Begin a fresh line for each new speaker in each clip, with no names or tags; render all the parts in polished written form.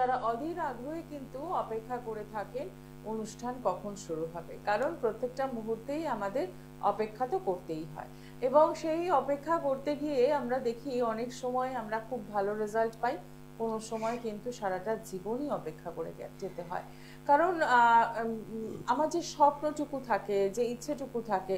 তারা অধীর আগ্রহে কিন্তু অপেক্ষা করে থাকেন অনুষ্ঠান কখন শুরু হবে, কারণ প্রত্যেকটা মুহূর্তেই আমাদের অপেক্ষা তো করতেই হয়। এবং সেই অপেক্ষা করতে গিয়ে আমরা দেখি অনেক সময় আমরা খুব ভালো রেজাল্ট পাই, কোনো সময় কিন্তু সারাটা জীবনই অপেক্ষা করে যেতে হয়। কারণ আমার যে স্বপ্নটুকু থাকে, যে ইচ্ছেটুকু থাকে,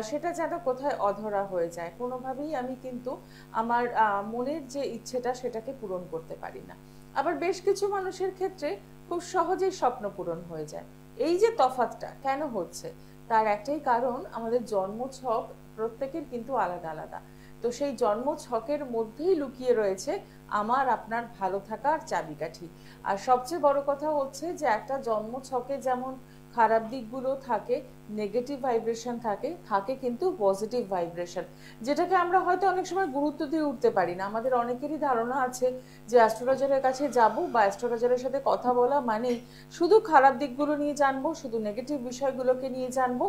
সেটা যেন কোথায় অধরা হয়ে যায়, কোনোভাবেই আমি কিন্তু আমার মনের যে ইচ্ছেটা সেটাকে পূরণ করতে পারি না। আবার বেশ কিছু মানুষের ক্ষেত্রে খুব সহজেই স্বপ্ন পূরণ হয়ে যায়। এই যে তফাৎটা কেন হচ্ছে, তার একটাই কারণ, আমাদের জন্মছক প্রত্যেকের কিন্তু আলাদা আলাদা। তো সেই জন্মছকের মধ্যেই লুকিয়ে রয়েছে আমার আপনার ভালো থাকার চাবিকাঠি। আর সবচেয়ে বড় কথা হচ্ছে যে একটা জন্মছকে যেমন খারাপ দিকগুলো থাকে, নেগেটিভ ভাইব্রেশন থাকে, থাকে কিন্তু পজিটিভ ভাইব্রেশন, যেটাকে আমরা হয়তো অনেক সময় গুরুত্ব দিয়ে উঠতে পারি না। আমাদের অনেকেরই ধারণা আছে যে অ্যাস্ট্রোলজারের কাছে যাব বা অ্যাস্ট্রোলজারের সাথে কথা বলা মানেই শুধু খারাপ দিকগুলো নিয়ে জানবো, শুধু নেগেটিভ বিষয়গুলোকে নিয়ে জানবো,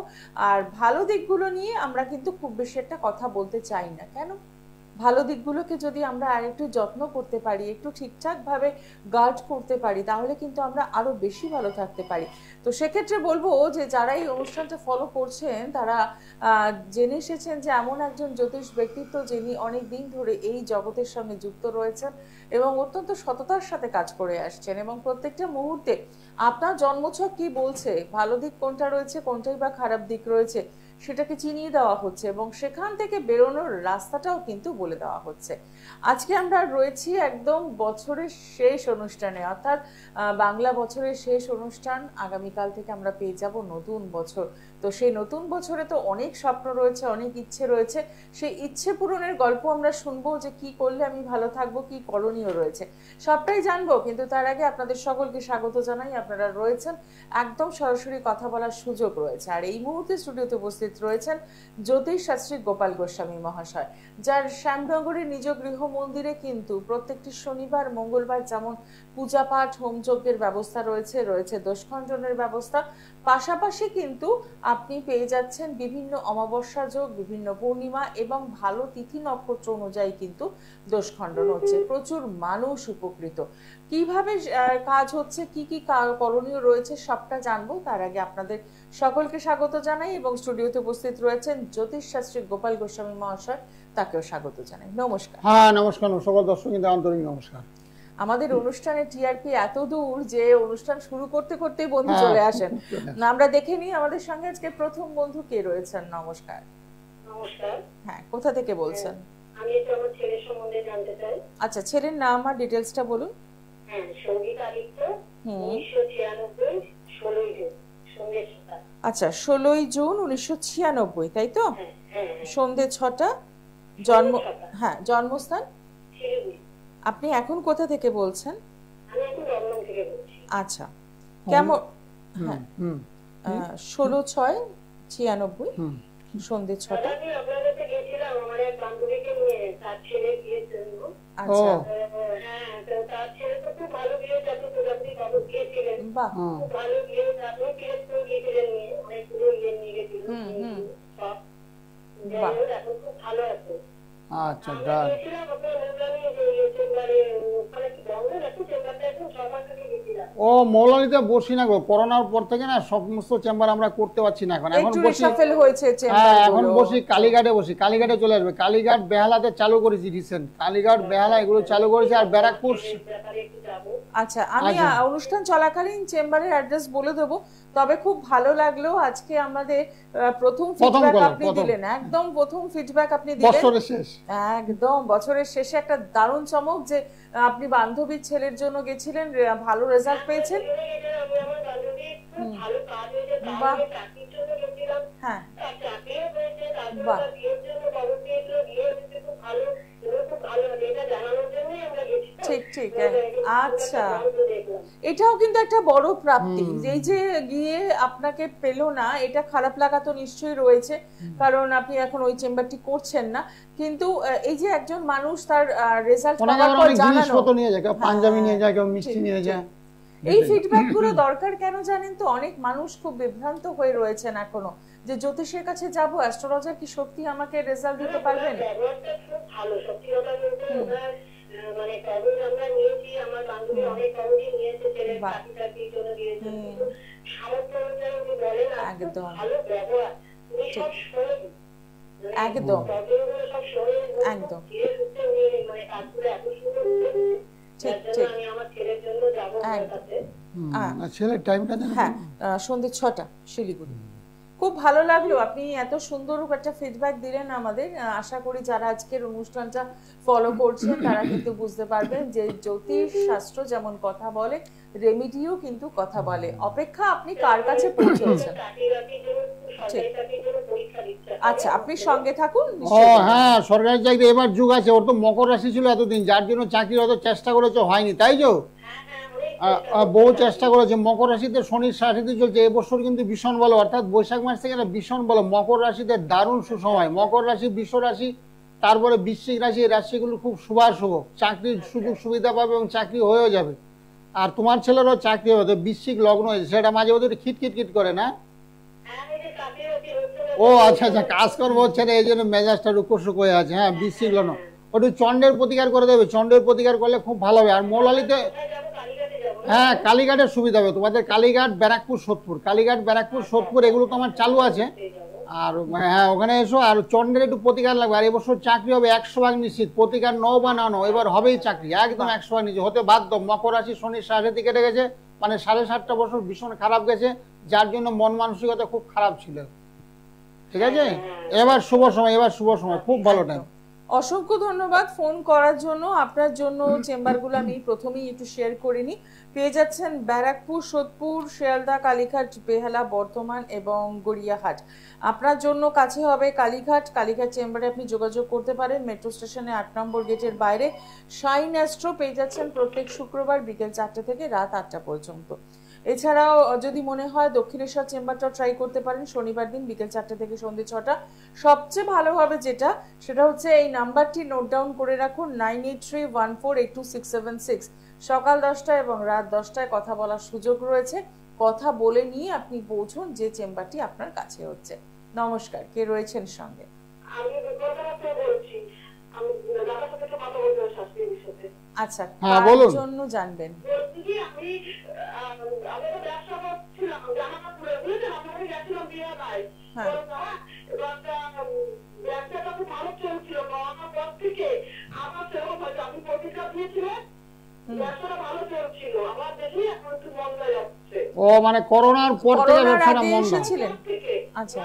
আর ভালো দিকগুলো নিয়ে আমরা কিন্তু খুব বেশি একটা কথা বলতে চাই না। কেন? ভালো দিকগুলোকে যদি আমরা আরেকটু যত্ন করতে পারি, একটু ঠিকঠাক ভাবে গার্ড করতে পারি, তাহলে কিন্তু আমরা আরো বেশি ভালো থাকতে পারি। তো সেক্ষেত্রে বলবো যে যারা এই অনুষ্ঠানটা ফলো করছেন তারা জেনে এসেছেন যে এমন একজন জ্যোতিষ ব্যক্তিত্ব যিনি অনেক দিন ধরে এই জগতের সঙ্গে যুক্ত রয়েছেন এবং অত্যন্ত সততার সাথে কাজ করে আসছেন, এবং প্রত্যেকটা মুহূর্তে আপনার জন্মছক কি বলছে, ভালো দিক কোনটা রয়েছে, কোনটাই বা খারাপ দিক রয়েছে, সেটাকে চিনিয়ে দেওয়া হচ্ছে এবং সেখান থেকে বেরোনোর রাস্তাটাও কিন্তু বলে দেওয়া হচ্ছে। আজকে আমরা রয়েছি একদম বছরের শেষ অনুষ্ঠানে, অর্থাৎ বাংলা বছরের শেষ অনুষ্ঠান। আগামীকাল থেকে আমরা পেয়ে যাব নতুন বছর। তো সেই নতুন বছরে তো অনেক স্বপ্ন রয়েছে, অনেক ইচ্ছে রয়েছে। সেই ইচ্ছে পূরণের গল্প আমরা শুনবো, যে কি করলে আমি ভালো থাকবো, কি করণীয় রয়েছে, সবটাই জানবো। কিন্তু তার আগে আপনাদের সকলকে স্বাগত জানাই। আপনারা রয়েছেন, একদম সরাসরি কথা বলার সুযোগ রয়েছে। আর এই মুহূর্তে স্টুডিওতে উপস্থিত রয়েছেন জ্যোতিষ শাস্ত্রী গোপাল গোস্বামী মহাশয়, যার শ্যামনগরের নিজ গৃহ মন্দিরে কিন্তু প্রত্যেকটি শনিবার মঙ্গলবার যেমন পূজা পাঠ হোমযজ্ঞের ব্যবস্থা রয়েছে, রয়েছে দোষখণ্ডনের ব্যবস্থা, পাশাপাশি কিন্তু আপনি পেয়ে যাচ্ছেন বিভিন্ন অমাবস্যা যোগ, বিভিন্ন পূর্ণিমা এবং ভালো তিথি নক্ষত্র অনুযায়ী কিন্তু দোষখণ্ডন হচ্ছে। প্রচুর মানুষ উপকৃত। কিভাবে কাজ হচ্ছে, কি কি করণীয় রয়েছে, সবটা জানবো। তার আগে আপনাদের সকলকে স্বাগত জানাই এবং স্টুডিওতে উপস্থিত রয়েছেন জ্যোতিষ শাস্ত্রী গোপাল গোস্বামী মহাশয়, তাকেও স্বাগত জানাই। নমস্কার।
হ্যাঁ, নমস্কার। সকল দর্শকদের আন্তরিক নমস্কার।
আমাদের অনুষ্ঠানের টিআরপি এত দূর যে অনুষ্ঠান শুরু করতে করতেই বন্ধু চলে আসেন। আমরা দেখে নিই আমাদের সঙ্গে আজকে প্রথম বন্ধু কে রয়েছেন। নমস্কার।
নমস্কার।
হ্যাঁ, কোথা থেকে বলছেন?
আমি একটু আমার ছেলের সম্বন্ধে জানতে চাই।
আচ্ছা, ছেলের নাম আর ডিটেইলসটা বলুন।
হ্যাঁ, সঙ্গীত আদিত্য, 1996, 16 জুন, সন্ধ্যে 6টা।
আচ্ছা, 16 জুন 1996, তাই তো?
হ্যাঁ,
সন্ধ্যে 6টা। জন্ম,
6টা।
হ্যাঁ, জন্মস্থান?
শিলিগুড়ি।
আপনি এখন কোথা থেকে বলছেন?
আমি এখন দমদম থেকে বলছি।
আচ্ছা, কেমন? হ্যাঁ, 16/6/96, সন্ধ্যে 6টা।
আমি আপনার কাছে গেছিলাম আমার এক বান্ধবীকে নিয়ে, তার ছেলে বিয়ের জন্য।
আচ্ছা,
হ্যাঁ, তো তার ছেলে তো খুব ভালো বিয়ে, যাতে আপনি বাবু গিয়েছিলেন,
বাহ,
খুব ভালো বিয়ে, আপনি ফিরে গিয়েছিলেন নিয়ে, অনেকগুলো ইয়ে নিয়ে গেছিল সব। এখন খুব ভালো আছে।
আচ্ছা, ডান। ও মৌলালিতে বসি না গো, করোনার পর থেকে না সমস্ত চেম্বার আমরা করতে পারছি না। এখন বসি, হ্যাঁ, এখন বসি কালীঘাটে, বসি কালীঘাটে চলে আসবে। কালীঘাট বেহালাতে চালু করেছি রিসেন্ট, কালীঘাট বেহালা এগুলো চালু করেছি, আর ব্যারাকপুর।
আচ্ছা, আমি অনুষ্ঠান চলাকালীন চেম্বারের অ্যাড্রেস বলে দেবো। তবে খুব ভালো লাগলো আজকে আমাদের প্রথম ফিডব্যাক আপনি দিলেন, একদম প্রথম ফিডব্যাক আপনি দিলেন
বছরের শেষ,
একদম বছরের শেষে একটা দারুণ চমক, যে আপনি বান্ধবীর ছেলের জন্য গেছিলেন, ভালো রেজাল্ট পেয়েছেন। বাহ, হ্যাঁ, বাহ, ঠিক ঠিক। আচ্ছা, এটাও কিন্তু একটা বড় প্রাপ্তি, এই যে গিয়ে আপনাকে পেলো না, এটা খারাপ লাগা তো নিশ্চয়ই রয়েছে, কারণ আপনি এখন ওই চেম্বারটি করছেন না। কিন্তু এই যে একজন মানুষ তার রেজাল্ট পাওয়ার পর জানানো,
নিয়ে যায়, কেউ পাঞ্জাবি নিয়ে যায়, কেউ মিষ্টি নিয়ে যায়।
এই ফিডব্যাক গুলো দরকার। কেন জানেন তো, অনেক মানুষ খুব বিভ্রান্ত হয়ে রয়েছেন এখনো, যে জ্যোতিষের কাছে যাব, অ্যাস্ট্রোলজার কি সত্যি আমাকে রেজাল্ট দিতে পারবেন?
মানে তরমুজ আমরা নিয়েছি, আমার বান্ধবী অনেক তরমুজই নিয়েছে, ছেলের চাকরির জন্য দিয়েছে, কিন্তু সামর্থ্য অনুযায়ী উনি বলেন
একদম
ভালো ব্যবহার, উনি সব শোনেন,
একদম
সব শোনেন,
একদম
ধীরে সুস্থে উনি মানে কাজগুলো এত সুন্দর করছেন, যার জন্য আমি আমার ছেলের জন্য যাবো ওনার কাছে।
ছেলের টাইমটা
হ্যাঁ, সন্ধ্যে 6টা, শিলিগুড়ি। খুব ভালো লাগলো, আপনি এত সুন্দর একটা ফিডব্যাক দিলেন আমাদের। আশা করি যারা আজকের অনুষ্ঠানটা ফলো করছেন তারা কিন্তু বুঝতে পারবেন যে জ্যোতিষ শাস্ত্র যেমন কথা বলে, রেমিডিও কিন্তু কথা বলে। অপেক্ষা আপনি কার কাছে পৌঁছেছেন। আচ্ছা, আপনি সঙ্গে থাকুন।
হ্যাঁ, সরকারি চাকরি এবার যুগ আছে। ওর তো মকর রাশি ছিল এতদিন, যার জন্য চাকরির অত চেষ্টা করেছে, হয়নি, তাই তো? বহু চেষ্টা করেছে। মকর রাশিতে শনির সাথে চলছে, এবছর কিন্তু ভীষণ ভালো, অর্থাৎ বৈশাখ মাস থেকে না ভীষণ ভালো। মকর রাশিতে দারুণ সুসময়। মকর রাশি, বৃষ রাশি, তারপরে বৃশ্চিক রাশি, এই রাশিগুলো খুব শুভ, চাকরির সুযোগ সুবিধা পাবে এবং চাকরি হয়েও যাবে। আর তোমার ছেলেরও চাকরি হবে, তো বৃশ্চিক লগ্ন হয়েছে, সেটা মাঝে মধ্যে খিটখিট করে না? ও আচ্ছা আচ্ছা, কাজকর্ম হচ্ছে না, এই জন্য মেজাজটা রুকোশুক হয়ে আছে। হ্যাঁ, বৃশ্চিক লগ্ন, ওটা চন্ডের প্রতিকার করে দেবে। চন্ডের প্রতিকার করলে খুব ভালো হবে। আর মৌলালিতে, হ্যাঁ, কালীঘাটের সুবিধা হবে তোমাদের। কালীঘাট, ব্যারাকপুর, সোদপুর, কালীঘাট, ব্যারাকপুর, সোদপুর এগুলো তোমার চালু আছে। আর হ্যাঁ, ওখানে এসো। আর চন্ডের একটু প্রতিকার লাগবে। আর এবছর চাকরি হবে 100% নিশ্চিত। প্রতিকার নও বা না নও, এবার হবেই চাকরি, একদম 100% নিশ্চিত হতে বাধ্য। মকর রাশি শনির সাড়ে কেটে গেছে, মানে 7.5 বছর ভীষণ খারাপ গেছে, যার জন্য মন মানসিকতা খুব খারাপ ছিল। ঠিক আছে, এবার শুভ সময়, এবার শুভ সময়, খুব ভালো টাইম।
অসংখ্য ধন্যবাদ ফোন করার জন্য। আপনার জন্য চেম্বারগুলো আমি প্রথমেই একটু শেয়ার করে নিই। পেয়ে যাচ্ছেন ব্যারাকপুর, সোদপুর, শিয়ালদা, কালীঘাট, বেহালা, বর্ধমান এবং গড়িয়াহাট। আপনার জন্য কাছে হবে কালীঘাট। কালীঘাট চেম্বারে আপনি যোগাযোগ করতে পারেন মেট্রো স্টেশনে 8 নম্বর গেটের বাইরে। শাইন অ্যাস্ট্রো পেয়ে যাচ্ছেন প্রত্যেক শুক্রবার বিকেল 4টে থেকে রাত 8টা পর্যন্ত। এছাড়াও যদি মনে হয় দক্ষিণেশ্বর চেম্বারটাও ট্রাই করতে পারেন, শনিবার দিন বিকেল 4টে থেকে সন্ধ্যে 6টা। সবচেয়ে ভালো হবে সেটা হচ্ছে এই নাম্বারটি নোট ডাউন করে রাখুন, 9831482676। সকাল 10টা এবং রাত 10টায় কথা বলার সুযোগ রয়েছে। কথা বলে নিয়ে আপনি পৌঁছুন যে চেম্বারটি আপনার কাছে হচ্ছে। নমস্কার, কে রয়েছেন সঙ্গে? আচ্ছা, কার জন্য জানবেন?
ও মানে করোনার পর থেকে ব্যবসাটা বন্ধ
ছিল। আচ্ছা,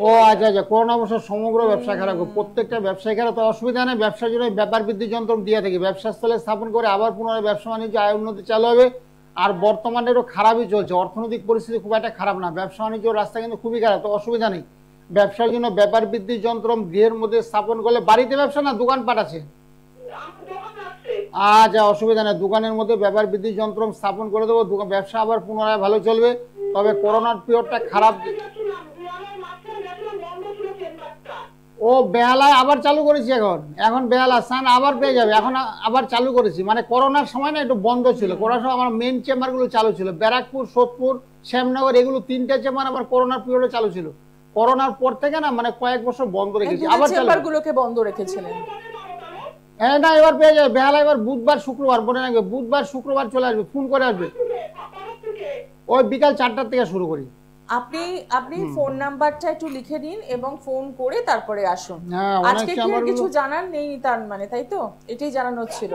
ও আচ্ছা আচ্ছা, করোনা বছর সমগ্র ব্যবসা খারাপ, প্রত্যেকটা ব্যবসায়ী খারাপ। তো অসুবিধা নেই, ব্যবসার জন্য ব্যাপার বৃদ্ধি যন্ত্র দিয়ে থাকি। ব্যবসা স্থলে স্থাপন করে আবার পুনরায় ব্যবসা বাণিজ্য আয় উন্নতি চালু হবে। আর বর্তমানে একটু খারাপই চলছে, অর্থনৈতিক পরিস্থিতি খুব একটা খারাপ না, ব্যবসা বাণিজ্য রাস্তা কিন্তু খুবই খারাপ। তো অসুবিধা নেই, ব্যবসার জন্য ব্যাপার বৃদ্ধি যন্ত্র গৃহের মধ্যে স্থাপন করলে। বাড়িতে ব্যবসা না দোকানপাট আছে? আচ্ছা, অসুবিধা নেই, দোকানের মধ্যে ব্যাপার বৃদ্ধি যন্ত্র স্থাপন করে দেবো, ব্যবসা আবার পুনরায় ভালো চলবে। তবে করোনার পিরিয়ডটা খারাপ। ও বেহালায় আবার চালু করেছি, এখন বেহালা স্থান আবার পেয়ে যাবে, এখন আবার চালু করেছি। মানে করোনার সময় না একটু বন্ধ ছিল, করোনার সময় আমার মেন চেম্বারগুলো চালু ছিল, ব্যারাকপুর, সোদপুর, শ্যামনগর, এগুলো 3টে চেম্বার আমার করোনার পিরিয়ডে চালু ছিল। করোনার পর থেকে না মানে কয়েক বছর বন্ধ রেখেছি, আবার
চেম্বারগুলোকে বন্ধ রেখেছিলেন।
হ্যাঁ না, এবার পেয়ে যাবে বেহালা, এবার বুধবার শুক্রবার, মনে রাখবে বুধবার শুক্রবার চলে আসবে, ফোন করে আসবে। ওই বিকাল 4টা থেকে শুরু করি।
আপনি ফোন নাম্বারটা একটু লিখে নিন এবং ফোন করে তারপরে আসুন। আজকে কি আর কিছু জানার নেই তার মানে, তাই তো? এটাই জানানো ছিল।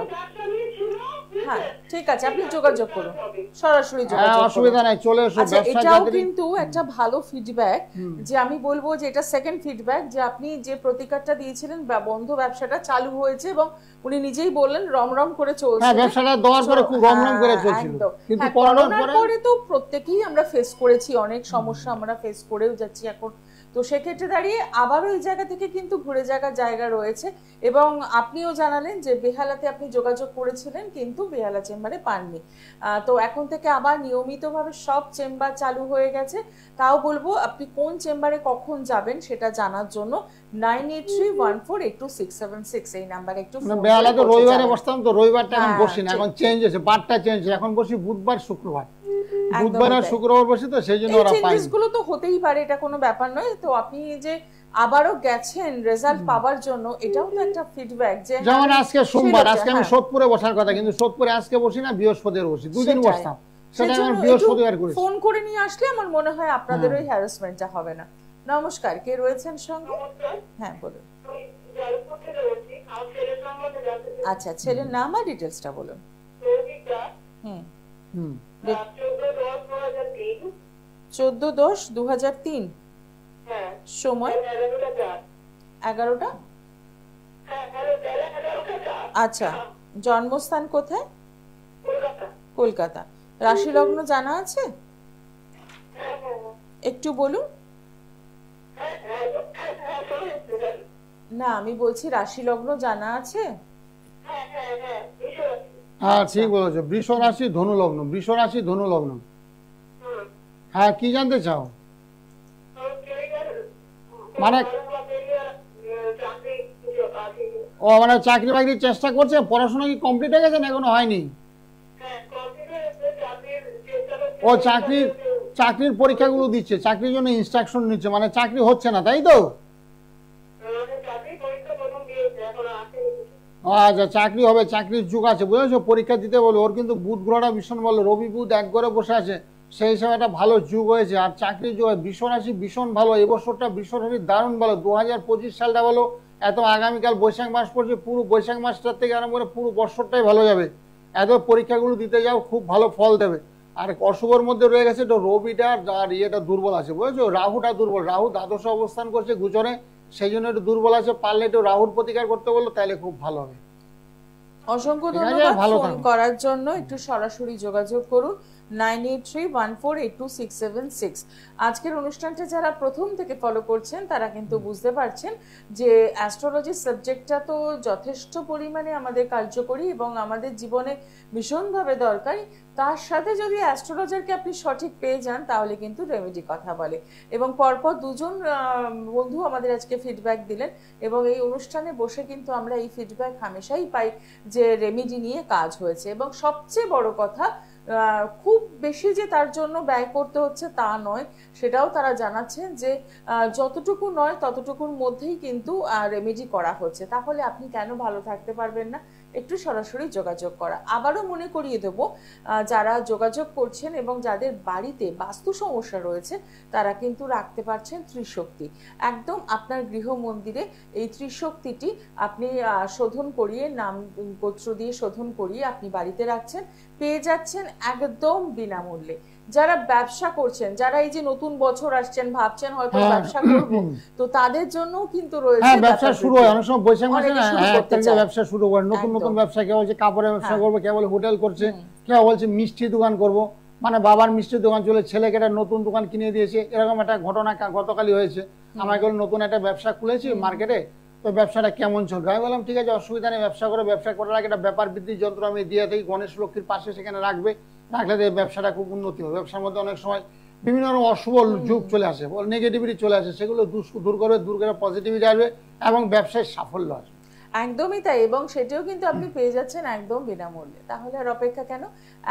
হ্যাঁ, ঠিক আছে, আপনি যোগাযোগ করুন, সরাসরি যোগাযোগ করুন, অসুবিধা নাই, চলে এসো। এটাও কিন্তু একটা ভালো ফিডব্যাক, যে আমি বলবো যে এটা সেকেন্ড ফিডব্যাক, যে আপনি যে প্রতিকারটা দিয়েছিলেন বন্ধ ব্যবসাটা চালু হয়েছে এবং উনি নিজেই বললেন রমরম করে চলছে।
হ্যাঁ, ব্যবসাটা দেওয়ার পরে খুব রমরম করে চলছিল, কিন্তু করোনার
পরে তো প্রত্যেকেই আমরা ফেস করেছি, অনেক সমস্যা আমরা ফেস করেও যাচ্ছি এখন। তো সেক্ষেত্রে দাঁড়িয়ে আবারও এই জায়গা থেকে কিন্তু ঘুরে যাওয়ার জায়গা রয়েছে। এবং আপনিও জানালেন যে বেহালাতে আপনি যোগাযোগ করেছিলেন কিন্তু বেহালা চেম্বারে পাননি। তো এখন থেকে আবার নিয়মিতভাবে সব চেম্বার চালু হয়ে গেছে। তাও বলবো আপনি কোন চেম্বারে কখন যাবেন সেটা জানার জন্য 9831482676 এই নাম্বারে একটু ফোন।
বেহালাতে রবিবারে বসতাম, তো রবিবারটা এখন বসি না, এখন চেঞ্জ হয়েছে, বারটা চেঞ্জ, এখন বসি বুধবার শুক্রবার। বুধবার আর শুক্রবার বসে, তো সেই জন্য ওরা পায়।
চেঞ্জেস গুলো তো হতেই পারে, এটা কোনো ব্যাপার নয়। তো আপনি যে আবারও গেছেন রেজাল্ট পাওয়ার জন্য, এটাও তো একটা ফিডব্যাক। যে
যেমন আজকে সোমবার, আজকে আমি সোদপুরে বসার কথা, কিন্তু সোদপুরে আজকে বসি না, বৃহস্পতিবার বসি, দুদিন বসতাম, সেটা আমি বৃহস্পতিবার করেছি।
ফোন করে নিয়ে আসলে আমার মনে হয় আপনাদের ওই হ্যারাসমেন্টটা হবে না। নমস্কার, কে রয়েছেন সঙ্গে? হ্যাঁ বলুন। আচ্ছা, ছেলের নাম আর ডিটেলসটা বলুন। হুম 14/10/2003। সময় 11টা। আচ্ছা, জন্মস্থান কোথায়? কলকাতা। রাশি লগ্ন জানা আছে? একটু বলুন না, আমি বলছি রাশি লগ্ন জানা আছে?
হ্যাঁ ঠিক বলেছো, বৃষ রাশি ধনু লগ্ন, বৃষ রাশি ধনু লগ্ন। হ্যাঁ কি জানতে চাও? মানে ও মানে চাকরি বাকরির চেষ্টা করছে, পড়াশোনা কি কমপ্লিট হয়ে গেছে না এখনো হয়নি? ও চাকরির পরীক্ষাগুলো দিচ্ছে, চাকরির জন্য ইনস্ট্রাকশন নিচ্ছে, মানে চাকরি হচ্ছে না তাই তো? আচ্ছা, চাকরি হবে, চাকরির যুগ আছে বুঝেছো, পরীক্ষা দিতে বলো। ওর কিন্তু বুধ গ্রহটা ভীষণ ভালো, রবি বুধ এক ঘরে বসে আছে, সেই হিসাবে একটা ভালো যুগ হয়েছে। আর চাকরির যুগ, বৃষ রাশি ভীষণ ভালো, এবছরটা বৃষ রাশির দারুণ ভালো, 2025 সালটা ভালো। এত আগামীকাল বৈশাখ মাস পড়ছে, পুরো বৈশাখ মাসটার থেকে আরম্ভ করে পুরো বছরটাই ভালো যাবে। এত পরীক্ষাগুলো দিতে যাও, খুব ভালো ফল দেবে। আর অশুভর মধ্যে রয়ে গেছে তো রবিটা, আর ইয়েটা দুর্বল আছে বুঝেছো, রাহুটা দুর্বল, রাহু দ্বাদশে অবস্থান করছে গোচরে, সেই জন্য একটু দুর্বল আছে। পারলে একটু রাহুর প্রতিকার করতে বললো, তাহলে খুব ভালো হবে।
অসংখ্য ধন্যবাদ ফোন করার জন্য। একটু সরাসরি যোগাযোগ করুন 9831482676। আজকের অনুষ্ঠানটা যারা প্রথম থেকে ফলো করছেন তারা কিন্তু বুঝতে পারছেন যে অ্যাস্ট্রোলজি সাবজেক্টটা তো যথেষ্ট পরিমাণে আমাদের কার্যকরী এবং আমাদের জীবনে ভীষণভাবে দরকারি। তার সাথে যদি অ্যাস্ট্রোলজারকে আপনি সঠিক পেয়ে যান তাহলে কিন্তু রেমেডি কথা বলে। এবং পরপর দুজন বন্ধু আমাদের আজকে ফিডব্যাক দিলেন, এবং এই অনুষ্ঠানে বসে কিন্তু আমরা এই ফিডব্যাক হামেশাই পাই যে রেমেডি নিয়ে কাজ হয়েছে। এবং সবচেয়ে বড় কথা, খুব বেশি যে তার জন্য ব্যয় করতে হচ্ছে তা নয়, সেটাও তারা জানাচ্ছেন যে যতটুকু নয় ততটুকুর মধ্যেই কিন্তু রেমেডি করা হচ্ছে। তাহলে আপনি কেন ভালো থাকতে পারবেন না? একটু সরাসরি যোগাযোগ করা। আবারও মনে করিয়ে দেব, যারা যোগাযোগ করছেন এবং যাদের বাড়িতে বাস্তু সমস্যা রয়েছে তারা কিন্তু রাখতে পারছেন ত্রিশক্তি একদম আপনার গৃহ মন্দিরে। এই ত্রিশক্তিটি আপনি শোধন করিয়ে, নাম গোত্র দিয়ে শোধন করিয়ে আপনি বাড়িতে রাখছেন, পেয়ে যাচ্ছেন একদম বিনামূল্যে। যারা ব্যবসা করছেন, যারা এই যে নতুন বছর আসছেন ভাবছেন হয়তো ব্যবসা করব, তো তাদের জন্য কিন্তু রয়েছে
ব্যবসা শুরু হয় অনেক সময় বৈশাখ মাসে না, ব্যবসা শুরু করে, নতুন নতুন ব্যবসা, কেউ বলছে কাপড়ের ব্যবসা করবো, কেউ বলে হোটেল করছে, কেউ বলছে মিষ্টি দোকান করব, মানে বাবার মিষ্টির দোকান চলে, ছেলেকে একটা নতুন দোকান কিনে দিয়েছে। এরকম একটা ঘটনা গতকালই হয়েছে। আমাকে নতুন একটা ব্যবসা খুলেছি মার্কেটে, তো ব্যবসাটা কেমন চলবে? আমি বললাম ঠিক আছে, অসুবিধা নেই, ব্যবসা করে, ব্যবসা করার আগে একটা ব্যাপার বৃদ্ধির যন্ত্র আমি দিয়ে থাকি, গণেশ লক্ষ্মীর পাশে সেখানে রাখবে, রাখলে ব্যবসাটা খুব উন্নতি হবে। ব্যবসার মধ্যে অনেক সময় বিভিন্ন রকম অশুভ যুগ চলে আসে, নেগেটিভিটি চলে আসে, সেগুলো দূর করে পজিটিভিটি আসবে এবং ব্যবসায় সাফল্য আসবে।
একদমই তাই, এবং সেটাও কিন্তু আপনি পেয়ে যাচ্ছেন একদম বিনামূল্যে। তাহলে আর অপেক্ষা কেন?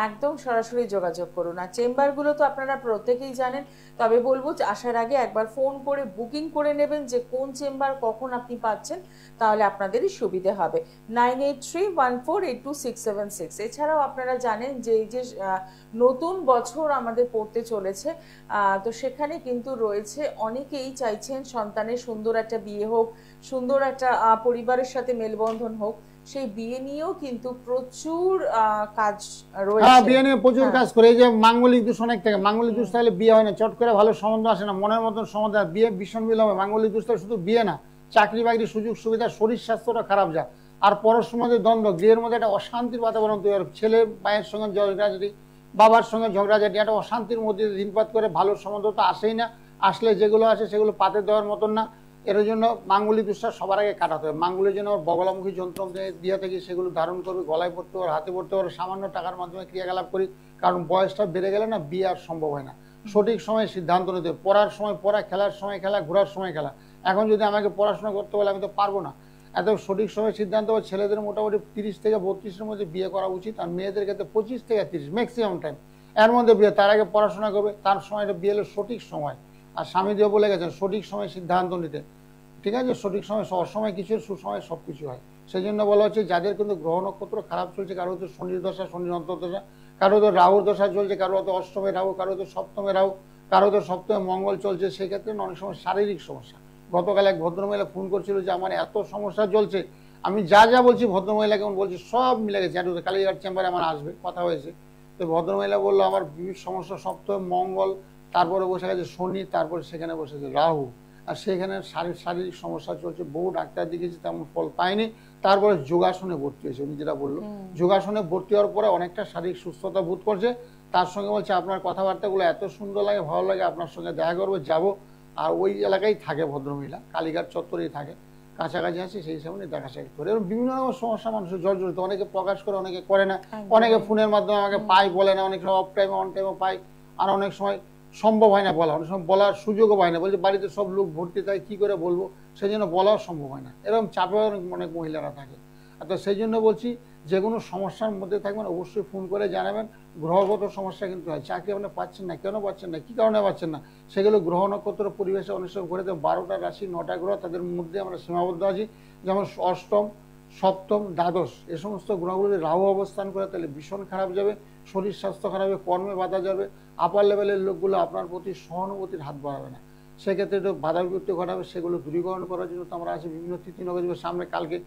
একদম সরাসরি যোগাযোগ করুন। আর চেম্বারগুলো তো আপনারা প্রত্যেকেই জানেন, তবে বলবো আসার আগে একবার ফোন করে বুকিং করে নেবেন যে কোন চেম্বার কখন আপনি পাচ্ছেন, তাহলে আপনাদেরই সুবিধে হবে। 9831482676। এছাড়াও আপনারা জানেন যে এই যে নতুন বছর আমাদের পড়তে চলেছে, তো সেখানে কিন্তু রয়েছে, অনেকেই চাইছেন সন্তানের সুন্দর একটা বিয়ে হোক, সুন্দর একটা পরিবারের সাথে মেলবন্ধন হোক। সেই বিয়ে নিয়েও কিন্তু প্রচুর কাজ রয়েছে।
হ্যাঁ, বিয়ে নিয়ে প্রচুর কাজ করে। এই যে মাঙ্গলিক দোষ, অনেক থেকে মাঙ্গলিক দোষ থাকলে বিয়ে হয় না, চট করে ভালো সম্বন্ধ আসে না, মনের মতন সম্বন্ধ, বিয়ে ভীষণ বিলম্ব। মাঙ্গলিক দোষ থাকলে শুধু বিয়ে না, চাকরি বাকরি সুযোগ সুবিধা, শরীর স্বাস্থ্যটা খারাপ যায়। আর পরস্পর মধ্যে দ্বন্দ্ব, গৃহের মধ্যে একটা অশান্তির বাতাবরণ তৈরি হয়, ছেলে মায়ের সঙ্গে ঝগড়াঝাটি, বাবার সঙ্গে ঝগড়াঝাটি, একটা অশান্তির মধ্যে দিনপাত করে, ভালো সম্বন্ধ তো আসেই না, আসলে যেগুলো আসে সেগুলো পাতে দেওয়ার মতন না। এর জন্য মাঙ্গলিক দোষটা সবার আগে কাটাতে হবে। মাঙ্গলিক জন্য বগলামুখী যন্ত্র দিয়ে থাকি, সেগুলো ধারণ করবে, গলায় পড়তে পারো, হাতে পড়তে পারো, সামান্য টাকার মাধ্যমে ক্রিয়াকলাপ করি, কারণ বয়সটা বেড়ে গেলে না বিয়ে আর সম্ভব হয় না। সঠিক সময়ে সিদ্ধান্ত নিতে হবে, পড়ার সময় পড়া, খেলার সময় খেলা, ঘোরার সময় খেলা। এখন যদি আমাকে পড়াশোনা করতে বলে আমি তো পারবো না। এত সঠিক সময় সিদ্ধান্ত হবে। ছেলেদের মোটামুটি 30 থেকে 32-এর মধ্যে বিয়ে করা উচিত, আর মেয়েদের ক্ষেত্রে 25 থেকে 30 ম্যাক্সিমাম টাইম। এর মধ্যে বিয়ে, তার আগে পড়াশোনা করবে, তার সময়টা বিয়ে হলো সঠিক সময়। আর স্বামীদেব বলে গেছেন সঠিক সময় সিদ্ধান্ত নিতে, ঠিক আছে, সঠিক সময়, অসময় কিছুর সুসময় সব কিছু হয়। সেই জন্য বলা হচ্ছে যাদের কিন্তু গ্রহ নক্ষত্র খারাপ চলছে, কারো তো শনির দশা, শনির অন্তর্দশা, কারো তো রাহুর দশা চলছে, কারো তো অষ্টমে রাহু, কারো তো সপ্তমে রাহু, কারো তো সপ্তমে মঙ্গল চলছে, সেক্ষেত্রে অনেক সময় শারীরিক সমস্যা। গতকাল এক ভদ্রমহিলা ফোন করছিল যে আমার এত সমস্যা চলছে, আমি যা যা বলছি ভদ্রমহিলা কেমন বলছি সব মিলে গেছে। আর কালীঘাট চেম্বারে আমার আসবে, কথা হয়েছে, তো ভদ্রমহিলা বললো আমার বিভিন্ন সমস্যা, সপ্তমে মঙ্গল, তারপরে বসে গেছে শনি, তারপরে সেখানে বসেছে রাহু, আর সেখানে শারীরিক সমস্যা চলছে, বহু ডাক্তার দেখিয়েছি তেমন ফল পায়নি। তারপরে যোগাসনে ভর্তি হয়েছে, উনি যেটা বললো, যোগাসনে ভর্তি হওয়ার পরে অনেকটা শারীরিক সুস্থতা বোধ করছে। তার সঙ্গে বলছে আপনার কথাবার্তাগুলো এত সুন্দর লাগে, ভালো লাগে, আপনার সঙ্গে দেখা করবো, যাবো। আর ওই এলাকায় থাকে ভদ্রমহিলা, কালীঘাট চত্বরেই থাকে, কাছাকাছি আছে, সেই সামনে দেখা সাক্ষাৎ করে। এবং বিভিন্ন রকম সমস্যা মানুষের জর্জরিত, অনেকে প্রকাশ করে, অনেকে করে না, অনেকে ফোনের মাধ্যমে আমাকে পাই বলে না, অনেক সময় অফ টাইমে অন টাইমে পাই, আর অনেক সময় সম্ভব হয় না বলা, অনেক সময় বলার সুযোগও পায় না, বলছে বাড়িতে সব লোক ভর্তি, তাই কি করে বলবো, সেই জন্য বলাও সম্ভব হয় না। এরকম চাপে অনেক মহিলারা থাকে। তো সেই জন্য বলছি যে কোনো সমস্যার মধ্যে থাকবেন অবশ্যই ফোন করে জানাবেন। গ্রহগত সমস্যা কিন্তু হয়, চাকরি আপনি পাচ্ছেন না, কেন পাচ্ছেন না, কি কারণে পাচ্ছেন না, সেগুলো গ্রহ নক্ষত্র পরিবেশে অনেক সময় ঘুরে দেয়। 12টা রাশি 9টা গ্রহ, তাদের মধ্যে আমরা সীমাবদ্ধ আছি। যেমন অষ্টম, সপ্তম, দ্বাদশ, এ সমস্ত গ্রহগুলোতে রাহু অবস্থান করে, তাহলে ভীষণ খারাপ যাবে, শরীর স্বাস্থ্য খারাপ হবে, কর্মে বাধা যাবে, আপার লেভেলের লোকগুলো আপনার প্রতি সহানুভূতির হাত বাড়াবে না, সেক্ষেত্রে একটু বাধা বিপত্তি ঘটাবে। সেগুলো দূরীকরণ করার জন্য তো আমরা আছি বিভিন্ন তিথি নগর। সামনে কালকে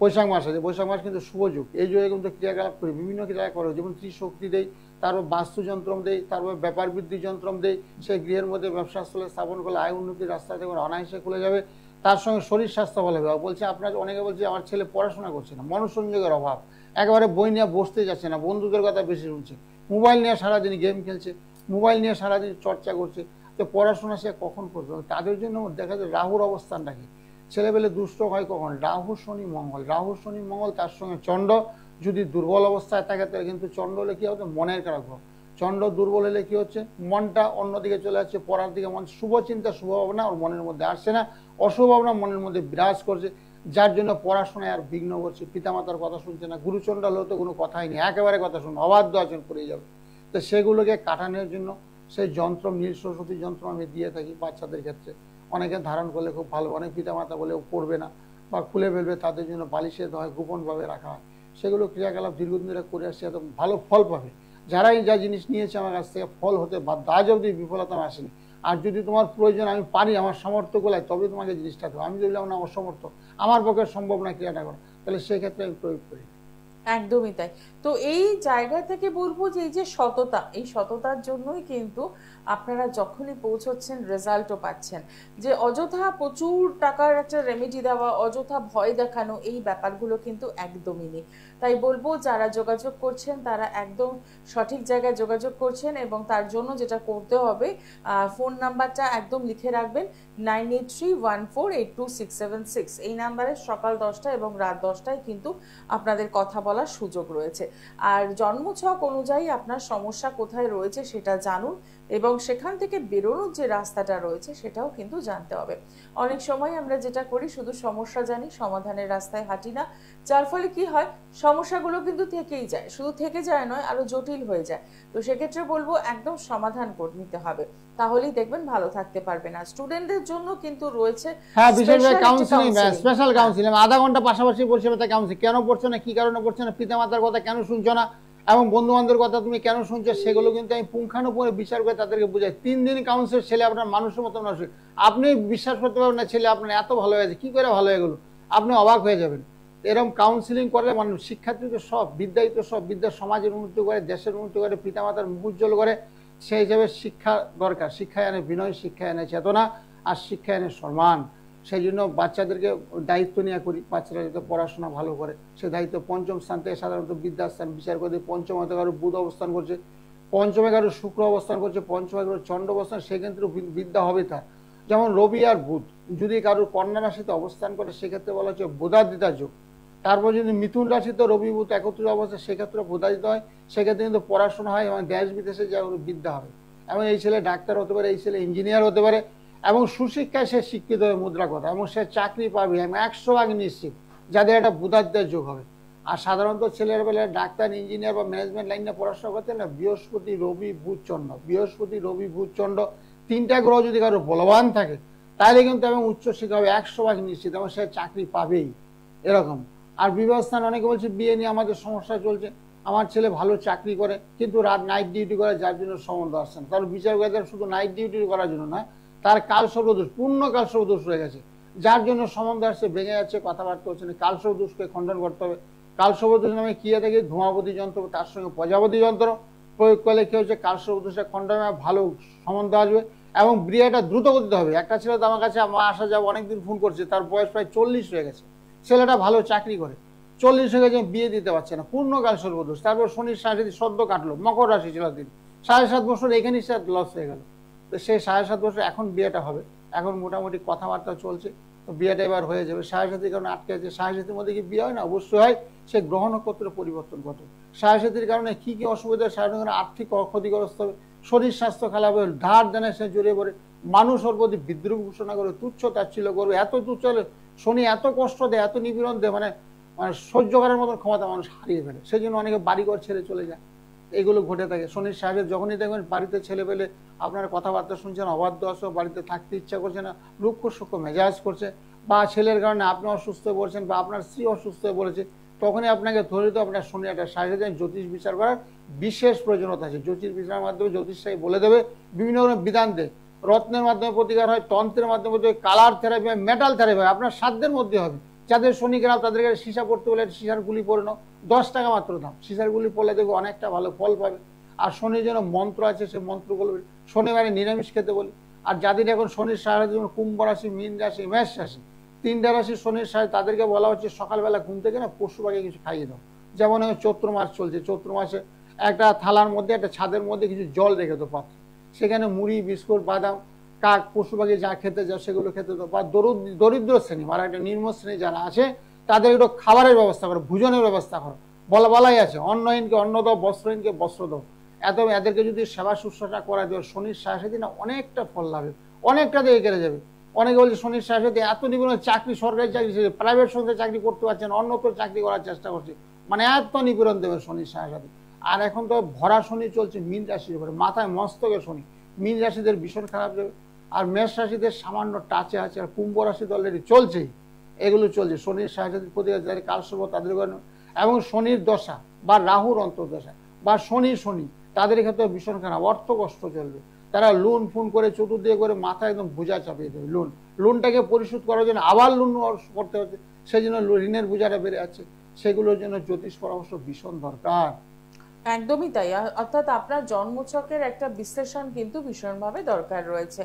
বৈশাখ মাস আছে, বৈশাখ মাস কিন্তু শুভ যুগ, এই যুগে কিন্তু ক্রিয়াকলাপ করি, বিভিন্ন ক্রিয়া করে, যেমন ত্রিশক্তি দেই, তারপর বাস্তুযন্ত্রম দেই, তারপর ব্যাপার বৃদ্ধি যন্ত্রম দেই, সেই গৃহের মধ্যে ব্যবসা স্থলে স্থাপন করলে আয় উন্নতির রাস্তা থেকে অনায়াসে খুলে যাবে। তার সঙ্গে শরীর স্বাস্থ্য ভালো হবে। বলছে আপনার অনেকে বলছে আমার ছেলে পড়াশোনা করছে না, মনোসংযোগের অভাব, একেবারে বই নিয়ে বসতে যাচ্ছে না, বন্ধুদের কথা বেশি শুনছে, মোবাইল নিয়ে সারাদিন গেম খেলছে, মোবাইল নিয়ে সারাদিন চর্চা করছে, তো পড়াশোনা সে কখন করবে? তাদের জন্য দেখা যায় রাহুর অবস্থান রাখে, ছেলেবেলে দুষ্ট হয় কখন? রাহু শনি মঙ্গল, রাহু শনি মঙ্গল, তার সঙ্গে চন্দ্র যদি দুর্বল অবস্থায় থাকে, তাহলে কিন্তু চন্দ্র হলে কি হচ্ছে মনের কারক। চন্দ্র দুর্বল হলে কি হচ্ছে, মনটা অন্যদিকে চলে যাচ্ছে, পড়ার দিকে মন, শুভ চিন্তা শুভ ভাবনা ওর মনের মধ্যে আসছে না, অশুভ ভাবনা মনের মধ্যে বিরাজ করছে, যার জন্য পড়াশোনায় আর বিঘ্ন করছে, পিতামাতার কথা শুনছে না, গুরুচন্ড হলেও তো কোনো কথাই নেই, একেবারে কথা শুনবে, অবাধ্য আচরণ করে যাবে। তো সেগুলোকে কাটানোর জন্য সেই যন্ত্র, নীল সরস্বতী যন্ত্র আমি দিয়ে থাকি বাচ্চাদের ক্ষেত্রে। অনেকে ধারণ করলে খুব ভালো, অনেক পিতামাতা বলে পড়বে না বা খুলে ফেলবে, তাদের জন্য বালিশে হয়, গোপনভাবে রাখা হয়, সেগুলো ক্রিয়াকলাপ দীর্ঘদিন ধরে করে আসছে, এত ভালো ফল পাবে। যারাই যা জিনিস নিয়েছে আমার কাছ থেকে ফল হতে বাধ্য, আজ অবধি বিফলতা আসেনি। আর যদি তোমার প্রয়োজন, আমি পারি, আমার সামর্থ্য গোলায়, তবে তোমাকে জিনিসটা দেবো, আমি বললাম না অসমর্থ, আমার পক্ষে সম্ভব না ক্রিয়াটা করা, তাহলে সেক্ষেত্রে আমি প্রয়োগ করি।
একদমই তাই। তো এই জায়গা থেকে বলবো যে এই যে সততা, এই সততার জন্যই কিন্তু আপনারা যখনই পৌঁছচ্ছেন রেজাল্টও পাচ্ছেন। যে অযথা প্রচুর টাকার একটা রেমেডি দেওয়া, অযথা ভয় দেখানো, এই ব্যাপারগুলো কিন্তু একদমই নেই। তাই বলবো যারা যোগাযোগ করছেন তারা একদম সঠিক জায়গায় যোগাযোগ করছেন, এবং তার জন্য যেটা করতে হবে, ফোন নাম্বারটা একদম লিখে রাখবেন, 9831482676। এই নাম্বারে সকাল 10টা এবং রাত 10টায় কিন্তু আপনাদের কথা বলার সুযোগ রয়েছে। আর জন্মছক অনুযায়ী আপনার সমস্যা কোথায় রয়েছে সেটা জানুন, এবং সেখান থেকে বেরোনোর যে রাস্তাটা রয়েছে সেটাও কিন্তু জানতে হবে। অনেক সময় আমরা যেটা করি, শুধু সমস্যা জানি, সমাধানের রাস্তায় হাঁটি না, যার ফলে কি হয়, সমস্যাগুলো কিন্তু থেকেই যায়, শুধু থেকে যায় নয়, আরো জটিল হয়ে যায়। তো সেক্ষেত্রে বলবো একদম সমাধান করে নিতে হবে, তাহলেই দেখবেন ভালো থাকতে পারবেন। আর স্টুডেন্টদের জন্য কিন্তু রয়েছে
স্পেশাল কাউন্সিলিং, আধা ঘন্টা পাশাপাশি পরিষেবা কাউন্সিলিং, কেন পড়ছো না, কি কারণে পড়ছো না, পিতামাতার কথা কেন শুনছো না, এবং বন্ধু বান্ধবের কথা তুমি কেন শুনছো, সেগুলো কিন্তু আমি পুঙ্খানুপুঙ্খে বিচার করে তাদেরকে বুঝাই। 3 দিন কাউন্সিল, ছেলে আপনার মানুষের মতো মানুষ, আপনি বিশ্বাস করতে পারবেন না ছেলে আপনার এত ভালো হয়েছে, কি করে ভালো হয়ে গেল, আপনি অবাক হয়ে যাবেন। এরকম কাউন্সিলিং করলে মানুষ, শিক্ষার্থীদের সব, বিদ্যায়ী তো সব, বিদ্যা সমাজের উন্নতি করে, দেশের উন্নতি করে, পিতামাতার মুখ উজ্জ্বল করে। সেই হিসাবে শিক্ষা দরকার, শিক্ষায় এনে বিনয়, শিক্ষায় এনে চেতনা, আর শিক্ষায় এনে সম্মান। সেই জন্য বাচ্চাদেরকে দায়িত্ব নিয়ে করি, বাচ্চারা যাতে পড়াশোনা ভালো করে, সে দায়িত্ব। পঞ্চম স্থান থেকে সাধারণত বিদ্যাস্থান বিচার করে, পঞ্চমে কারো বুধ অবস্থান করছে, পঞ্চমে কারো শুক্র অবস্থান করছে, পঞ্চমে কারো চন্দ্র অবস্থান, সেক্ষেত্রে বিদ্যা হবে তার। যেমন রবি আর বুধ যদি কারোর কন্যা রাশিতে অবস্থান করে, সেক্ষেত্রে বলা হচ্ছে বোধাদিতা যোগ। তারপর যদি মিথুন রাশিতে রবি বুধ একত্রিত অবস্থা, সেক্ষেত্রে বোধাদিত হয়, সেক্ষেত্রে কিন্তু পড়াশোনা হয় এবং দেশ বিদেশে যা বিদ্যা হবে। এবং এই ছেলে ডাক্তার হতে পারে, এই ছেলে ইঞ্জিনিয়ার হতে পারে, এবং সুশিক্ষায় সে শিক্ষিত হয়ে মুদ্রা কথা, এবং সে চাকরি পাবে, এবং 100% নিশ্চিত যাদের একটা বুধাদিতার যোগ হবে। আর সাধারণত ছেলের বেলায় ডাক্তার, ইঞ্জিনিয়ার বা ম্যানেজমেন্ট লাইনে পড়াশোনা করতে না বৃহস্পতি, রবি, বুধ, চন্দ্র, বৃহস্পতি, রবি, বুধ, চন্দ্র 3টা গ্রহ যদি কারো বলবান থাকে তাহলে কিন্তু এবং উচ্চশিক্ষা হবে 100% নিশ্চিত, এবং সে চাকরি পাবেই এরকম। আর বিবাহ স্থান, অনেকে বলছে বিয়ে নিয়ে আমাদের সমস্যা চলছে, আমার ছেলে ভালো চাকরি করে কিন্তু রাত নাইট ডিউটি করে, যার জন্য সম্বন্ধ আসছে না। তার বিচার করে শুধু নাইট ডিউটি করার জন্য না, তার কালসর্পদোষ, পূর্ণ কালসর্পদোষ রয়ে গেছে, যার জন্য সম্বন্ধ আসছে, ভেঙে যাচ্ছে, কথাবার্তা হচ্ছে না। কালসর্পদোষকে খণ্ডন করতে হবে। কালসর্পদোষ নামে কি থাকে, ধূমাবতী যন্ত্র, তার সঙ্গে প্রজাপতি যন্ত্র প্রয়োগ করলে কি হচ্ছে, কালসর্পদোষে খণ্ডন ভালো সম্বন্ধ আসবে এবং বিয়েটা দ্রুত করতে হবে। একটা ছেলে তো আমার কাছে আসা যাবো অনেকদিন ফোন করছে, তার বয়স প্রায় 40 হয়ে গেছে, ছেলেটা ভালো চাকরি করে, 40 হয়ে গেছে, বিয়ে দিতে পারছে না, পূর্ণকাল সর্বদোষ। তারপর শনির সাড়ে সদ্য কাটলো, মকর রাশি ছিল দিন, 7.5 বছর এখানেই সে লস হয়ে গেল। তো সেই 7.5 বছর এখন বিয়েটা হবে, এখন মোটামুটি কথাবার্তা চলছে, তো বিয়েটা এবার হয়ে যাবে। 7.5 কারণে আটকে আছে। 7.5 মধ্যে কি বিয়ে হয় না? অবশ্যই হয়, সে গ্রহ নক্ষত্র পরিবর্তন ঘটে। 7.5 কারণে কি কি অসুবিধা, 7.5 আর্থিক ক্ষতিগ্রস্ত হবে, শরীর স্বাস্থ্য খারাপ হবে, ধার দেনে সে জড়িয়ে পড়ে, মানুষ ওর প্রতি বিদ্রুপ ঘোষণা করে, তুচ্ছ তাচ্ছিল্য করবে, এত তুচ্ছ শনি এত কষ্ট দেয়, এত নিপীড়ন দেয়, মানে সহ্য করার মতন ক্ষমতা মানুষ হারিয়ে ফেলে। সেই জন্য অনেকে বাড়িঘর ছেড়ে চলে যায়, এগুলো ঘটে থাকে। শনির সাহেবের যখনই দেখবেন বাড়িতে ছেলে পেলে আপনার কথাবার্তা শুনছেন, অবাধ্য আসো, বাড়িতে থাকতে ইচ্ছা করছে না, রুক্ষ সূক্ষ্ম মেজাজ করছে, বা ছেলের কারণে আপনি অসুস্থ হয়ে পড়ছেন বা আপনার স্ত্রী অসুস্থ হয়ে পড়েছে, তখনই আপনাকে ধরিত আপনার শনি একটা সাহেবের জ্যোতিষ বিচার করার বিশেষ প্রয়োজনীয়তা আছে। জ্যোতিষ বিচারের মাধ্যমে জ্যোতিষ সাহেব বলে দেবে, বিভিন্ন রকমের বিধান দেয়, রত্নের মাধ্যমে প্রতিকার হয়, তন্ত্রের মাধ্যমে কালার থেরাপি হয়, মেটাল থেরাপি হয়, আপনার সাধ্যের মধ্যে হবে। যাদের শনি খারাপ তাদেরকে সীসা পড়তে বলে সীসার গুলি পড়ে নাও, 10 টাকা মাত্র দাম, সীসার গুলি পড়লে দেখবে অনেকটা ভালো ফল পাবে। আর শনির জন্য মন্ত্র আছে, সে মন্ত্রগুলো শনিবারে নিরামিষ খেতে বলি। আর যাদের এখন শনির সাহায্যে যেমন কুম্ভ রাশি, মীন রাশি, মেষ রাশি, 3টা রাশি শনির সাহায্যে, তাদেরকে বলা হচ্ছে সকালবেলা ঘুম থেকে না পশু পাখি কিছু খাইয়ে দাও। যেমন চৈত্র মাস চলছে, চৈত্র মাসে একটা থালার মধ্যে, একটা ছাদের মধ্যে কিছু জল রেখে দাও পাত্র, সেখানে মুড়ি, বিস্কুট, বাদাম, কাক, পশু পাখি যা খেতে যাও সেগুলো খেতে দাও। বা দরিদ্র শ্রেণী মানে একটা নিম্ন শ্রেণী যারা আছে তাদের একটু খাবারের ব্যবস্থা করো, ভোজনের ব্যবস্থা করো। বলাই আছে অন্নহীনকে অন্ন দাও, বস্ত্রহীনকে বস্ত্র দাও। এদেরকে যদি সেবা শুশ্রূষা করা দেয় শনির সাহায্যে না অনেকটা ফল লাভে, অনেকটা দিকে কেড়ে যাবে। অনেকে বলছে শনির সাহায্যে এত নিপুণ চাকরি, সরকারি চাকরি, প্রাইভেট সংস্থায় চাকরি করতে পারছেন, অন্যত্র চাকরি করার চেষ্টা করছে, মানে এত নিপীড়ন দেবে শনির সাহায্যে। আর এখন তো ভরা শনি চলছে মীন রাশির উপরে, মাথায় মস্তকে শনি, মীন রাশিদের ভীষণ খারাপ যাবে। আর মেষ রাশিদের সামান্য টাচে আছে, আর কুম্ভ রাশি তো অলরেডি চলছেই, এগুলো চলছে। শনির সাহায্যে প্রতিকার যাদের কালসর্প তাদের, এবং শনির দশা বা রাহুর অন্তর্দশা বা শনি তাদের ক্ষেত্রে ভীষণ খারাপ, অর্থ কষ্ট চলবে। তারা লোন ফোন করে চতুর্দিকে করে মাথা একদম বোঝা চাপিয়ে দেবে। লোনটাকে পরিশোধ করার জন্য আবার লোন করতে হচ্ছে, সেই জন্য ঋণের বোঝাটা বেড়ে যাচ্ছে। সেগুলোর জন্য জ্যোতিষ পরামর্শ ভীষণ দরকার।
একদমই তাই, অর্থাৎ আপনার জন্মছকের একটা বিশ্লেষণ কিন্তু ভীষণভাবে দরকার রয়েছে।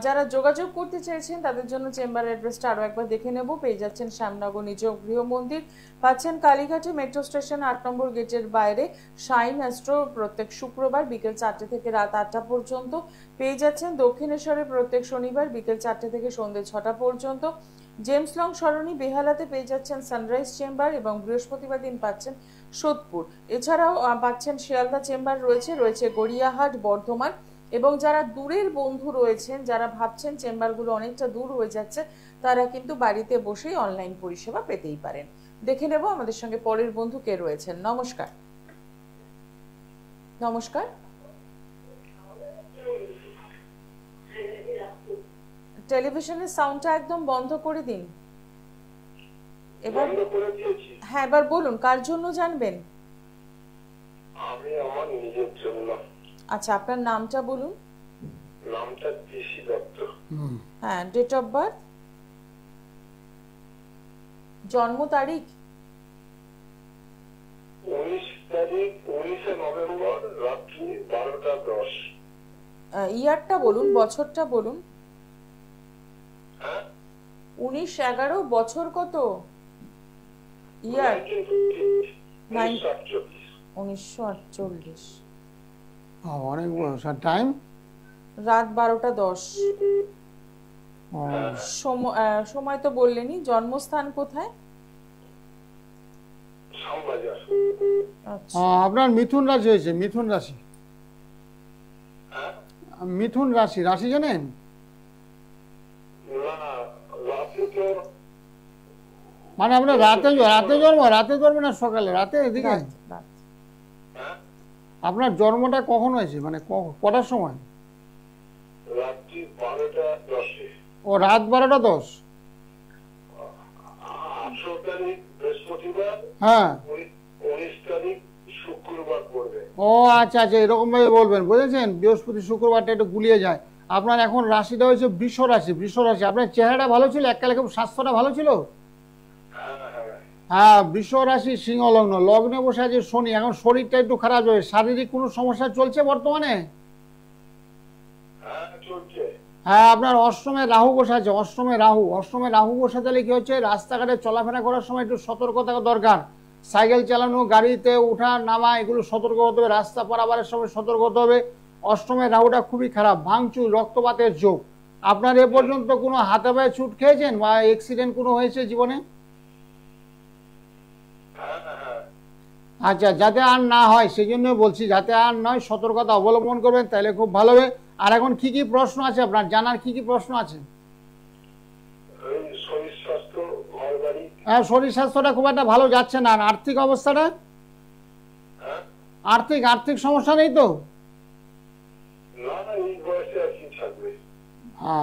যারা যোগাযোগ করতে চাইছেন তাদের জন্য চেম্বার অ্যাড্রেসটা আরো একবার দেখে নেব। পেয়ে যাচ্ছেন শ্যামনগর নিজ গৃহ মন্দির, পাচ্ছেন কালীঘাটে মেট্রো স্টেশন 8 নম্বর গেটের বাইরে শাইন অ্যাস্ট্রো প্রত্যেক শুক্রবার বিকেল 4টে থেকে রাত 8টা পর্যন্ত। পেয়ে যাচ্ছেন দক্ষিণেশ্বরে প্রত্যেক শনিবার বিকেল 4টে থেকে সন্ধ্যে 6টা পর্যন্ত। জেমস লং সরণি বেহালাতে পেয়ে যাচ্ছেন সানরাইজ চেম্বার, এবং বৃহস্পতিবার দিন পাচ্ছেন সোদপুর। এছাড়াও পাচ্ছেন শিয়ালদা চেম্বার রয়েছে গড়িয়াহাট, বর্ধমান। এবং যারা দূরের বন্ধু রয়েছেন, যারা ভাবছেন চেম্বারগুলো অনেকটা দূর হয়ে যাচ্ছে, তারা কিন্তু বাড়িতে বসেই অনলাইন পরিষেবা পেতেই পারেন। দেখে নেব আমাদের সঙ্গে পরের বন্ধু কে রয়েছেন। নমস্কার। নমস্কার, টেলিভিশনের সাউন্ডটা একদম বন্ধ করে দিন। এবার হ্যাঁ, এবার বলুন কার জন্য জানবেন?
আমি আমার নিজের জন্য।
আচ্ছা, আপনার নামটা বলুন।
নামটা পিসি দত্ত।
হ্যাঁ, ডেট অফ বার্থ, জন্ম তারিখ?
19 নভেম্বর রাত্রি 12টা 10।
ইয়ারটা বলুন, বছরটা বলুন। 1911 বছর কত? ইয়ার 1948।
অনেক বড় স্যার। টাইম
রাত 12টা 10। সময় তো বললেনই। জন্মস্থান কোথায়?
আপনার মিথুন রাশি হয়েছে, মিথুন রাশি। মিথুন রাশি, রাশি জানেন? মানে আপনার রাতে জন্ম না সকালে? রাতে এদিকে আপনার জন্মটা কখন হয়েছে, মানে কটার সময়?
রাত্রি 12:10।
ও রাত 12:10।
18 তারিখ বৃহস্পতিবার,
হ্যাঁ
19 তারিখ শুক্রবার পড়বে।
ও আচ্ছা আচ্ছা, এরকম ভাবে বলবেন, বুঝেছেন? বৃহস্পতি শুক্রবারটা একটু গুলিয়ে যায়। আপনার এখন রাশিটা হয়েছে বৃষ রাশি। বৃষ রাশি, আপনার চেহারাটা ভালো ছিল, এককালে খুব স্বাস্থ্যটা ভালো ছিল। হ্যাঁ, বৃষ রাশি, সিংহ লগ্ন, লগ্নে বসে আছে শনি। এখন শরীরটা একটু খারাপ হবে। শারীরিক কোনো সমস্যা চলছে বর্তমানে? হ্যাঁ, আপনার অষ্টমে রাহু বসে আছে। অষ্টমে রাহু বসে থাকলে কি হচ্ছে, রাস্তাঘাটে চলাফেরা করার সময় একটু সতর্কতা দরকার। সাইকেল চালানো, গাড়িতে ওঠা নামা, এগুলো সতর্ক হতে হবে। রাস্তা পারাবারের সময় সতর্ক হতে হবে। অষ্টমে রাহুটা খুবই খারাপ, ভাঙচুর, রক্তপাতের যোগ। আপনার এ পর্যন্ত কোনো হাতে পায়ে চুট খেয়েছেন বা অ্যাক্সিডেন্ট কোনো হয়েছে জীবনে? আচ্ছা, যাতে আর না হয় সেই জন্য বলছি, যাতে আর নয়, সতর্কতা অবলম্বন করবেন, তাহলে খুব ভালো হবে। আর এখন কি কি প্রশ্ন আছে আপনার জানার? কি কি প্রশ্ন আছে? হ্যাঁ, শরীর স্বাস্থ্যটা খুব একটা ভালো যাচ্ছে না। আর আর্থিক অবস্থাটা? আর্থিক সমস্যা নেই তো?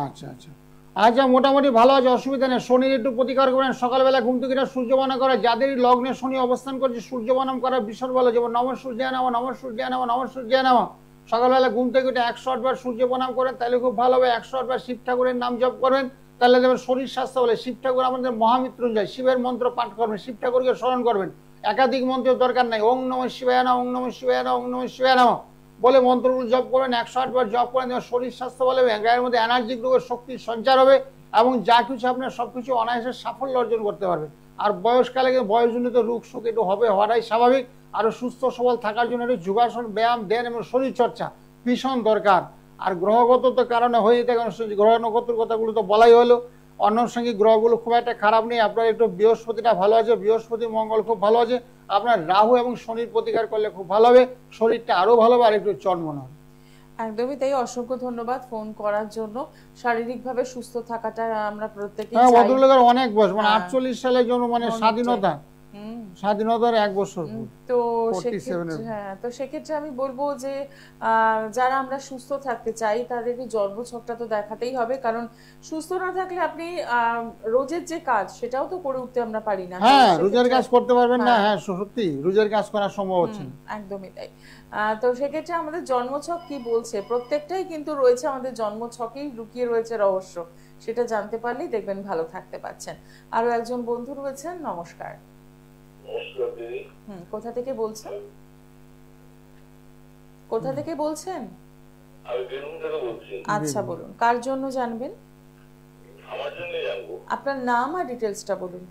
আচ্ছা আচ্ছা আচ্ছা, মোটামুটি ভালো আছে, অসুবিধা নেই। শনির একটু প্রতিকার করবেন। সকালবেলা ঘুম থেকে সূর্য বনম করা, যাদের লগ্নে শনি অবস্থান করছে সূর্য বনম করা ভীষণ ভালো। যেমন নমঃ সূর্যায় নমঃ, নমঃ সূর্যায় নমঃ, নমঃ সূর্যায় নমঃ। সকালবেলা ঘুম থেকে উঠে 108 বার সূর্য বনম করেন, তাহলে খুব ভালো হবে। 108 বার শিব ঠাকুরের নাম জপ করবেন, তাহলে দেখবেন শরীর স্বাস্থ্য বলে। শিব ঠাকুর আমাদের মহামৃত্যুঞ্জয়, শিবের মন্ত্র পাঠ করবেন, শিব ঠাকুরকে স্মরণ করবেন। একাধিক মন্ত্রের দরকার নাই। ওং নমঃ শিবায় নমঃ, ওং নমঃ শিবায় নমঃ, ওং নমঃ শিবায় নমঃ বলে মন্ত্রগুলো জপ করবেন। 108 বার জপ করেন, শরীর স্বাস্থ্য বলে, গায়ের মধ্যে এনার্জিক রোগের শক্তির সঞ্চার হবে এবং যা কিছু আপনার সবকিছু অনায়াসে সাফল্য অর্জন করতে পারবেন। আর বয়সকালে বয়সজনিত রোগ শোক একটু হওয়াটাই স্বাভাবিক। আরো সুস্থ সবল থাকার জন্য একটু যোগাসন, ব্যায়াম, ধ্যান এবং শরীর চর্চা ভীষণ দরকার। আর গ্রহগত তো কারণে হয়ে যেতে, কারণ গ্রহগত কথাগুলো তো বলাই হলো। অন্নসঙ্গী গ্রহগুলো খুব একটা খারাপ নেই। আপনার একটু বৃহস্পতিটা ভালো আছে, বৃহস্পতি মঙ্গল খুব ভালো আছে। আপনার রাহু এবং শনির প্রতিকার করলে খুব ভালো হবে, শরীরটা আরো ভালো হবে, আর একটু চনমন হবে।
একদমই তাই। অসংখ্য ধন্যবাদ ফোন করার জন্য। শারীরিকভাবে সুস্থ থাকাটা আমরা প্রত্যেকেই
চাই।
ভদ্রলোকের
অনেক বয়স, মানে 48 সালের জন্য, মানে স্বাধীনতার 1 বছর।
তো সেক্ষেত্রে আমি বলবো যে যারা আমরা সুস্থ থাকতে চাই তাদেরকে জন্মছকটা তো দেখাতেই হবে, কারণ সুস্থ না থাকলে আপনি রোজের যে কাজ সেটাও তো করে উঠতে আমরা পারি না।
হ্যাঁ, রোজের কাজ করতে পারবেন না। হ্যাঁ, সত্যি রোজের কাজ করা সম্ভব হচ্ছে না।
একদমই তাই। তো সেক্ষেত্রে আমাদের জন্মছক কি বলছে, প্রত্যেকটাই কিন্তু রয়েছে আমাদের জন্মছকেই লুকিয়ে রয়েছে রহস্য। সেটা জানতে পারলেই দেখবেন ভালো থাকতে পারছেন। আরো একজন বন্ধু রয়েছেন। নমস্কার। কোথা থেকে বলছেন? আচ্ছা, বলুন কার জন্য জানবেন?
আমার জন্য জানবো।
আপনার নাম আর ডিটেইলসটা বলুন।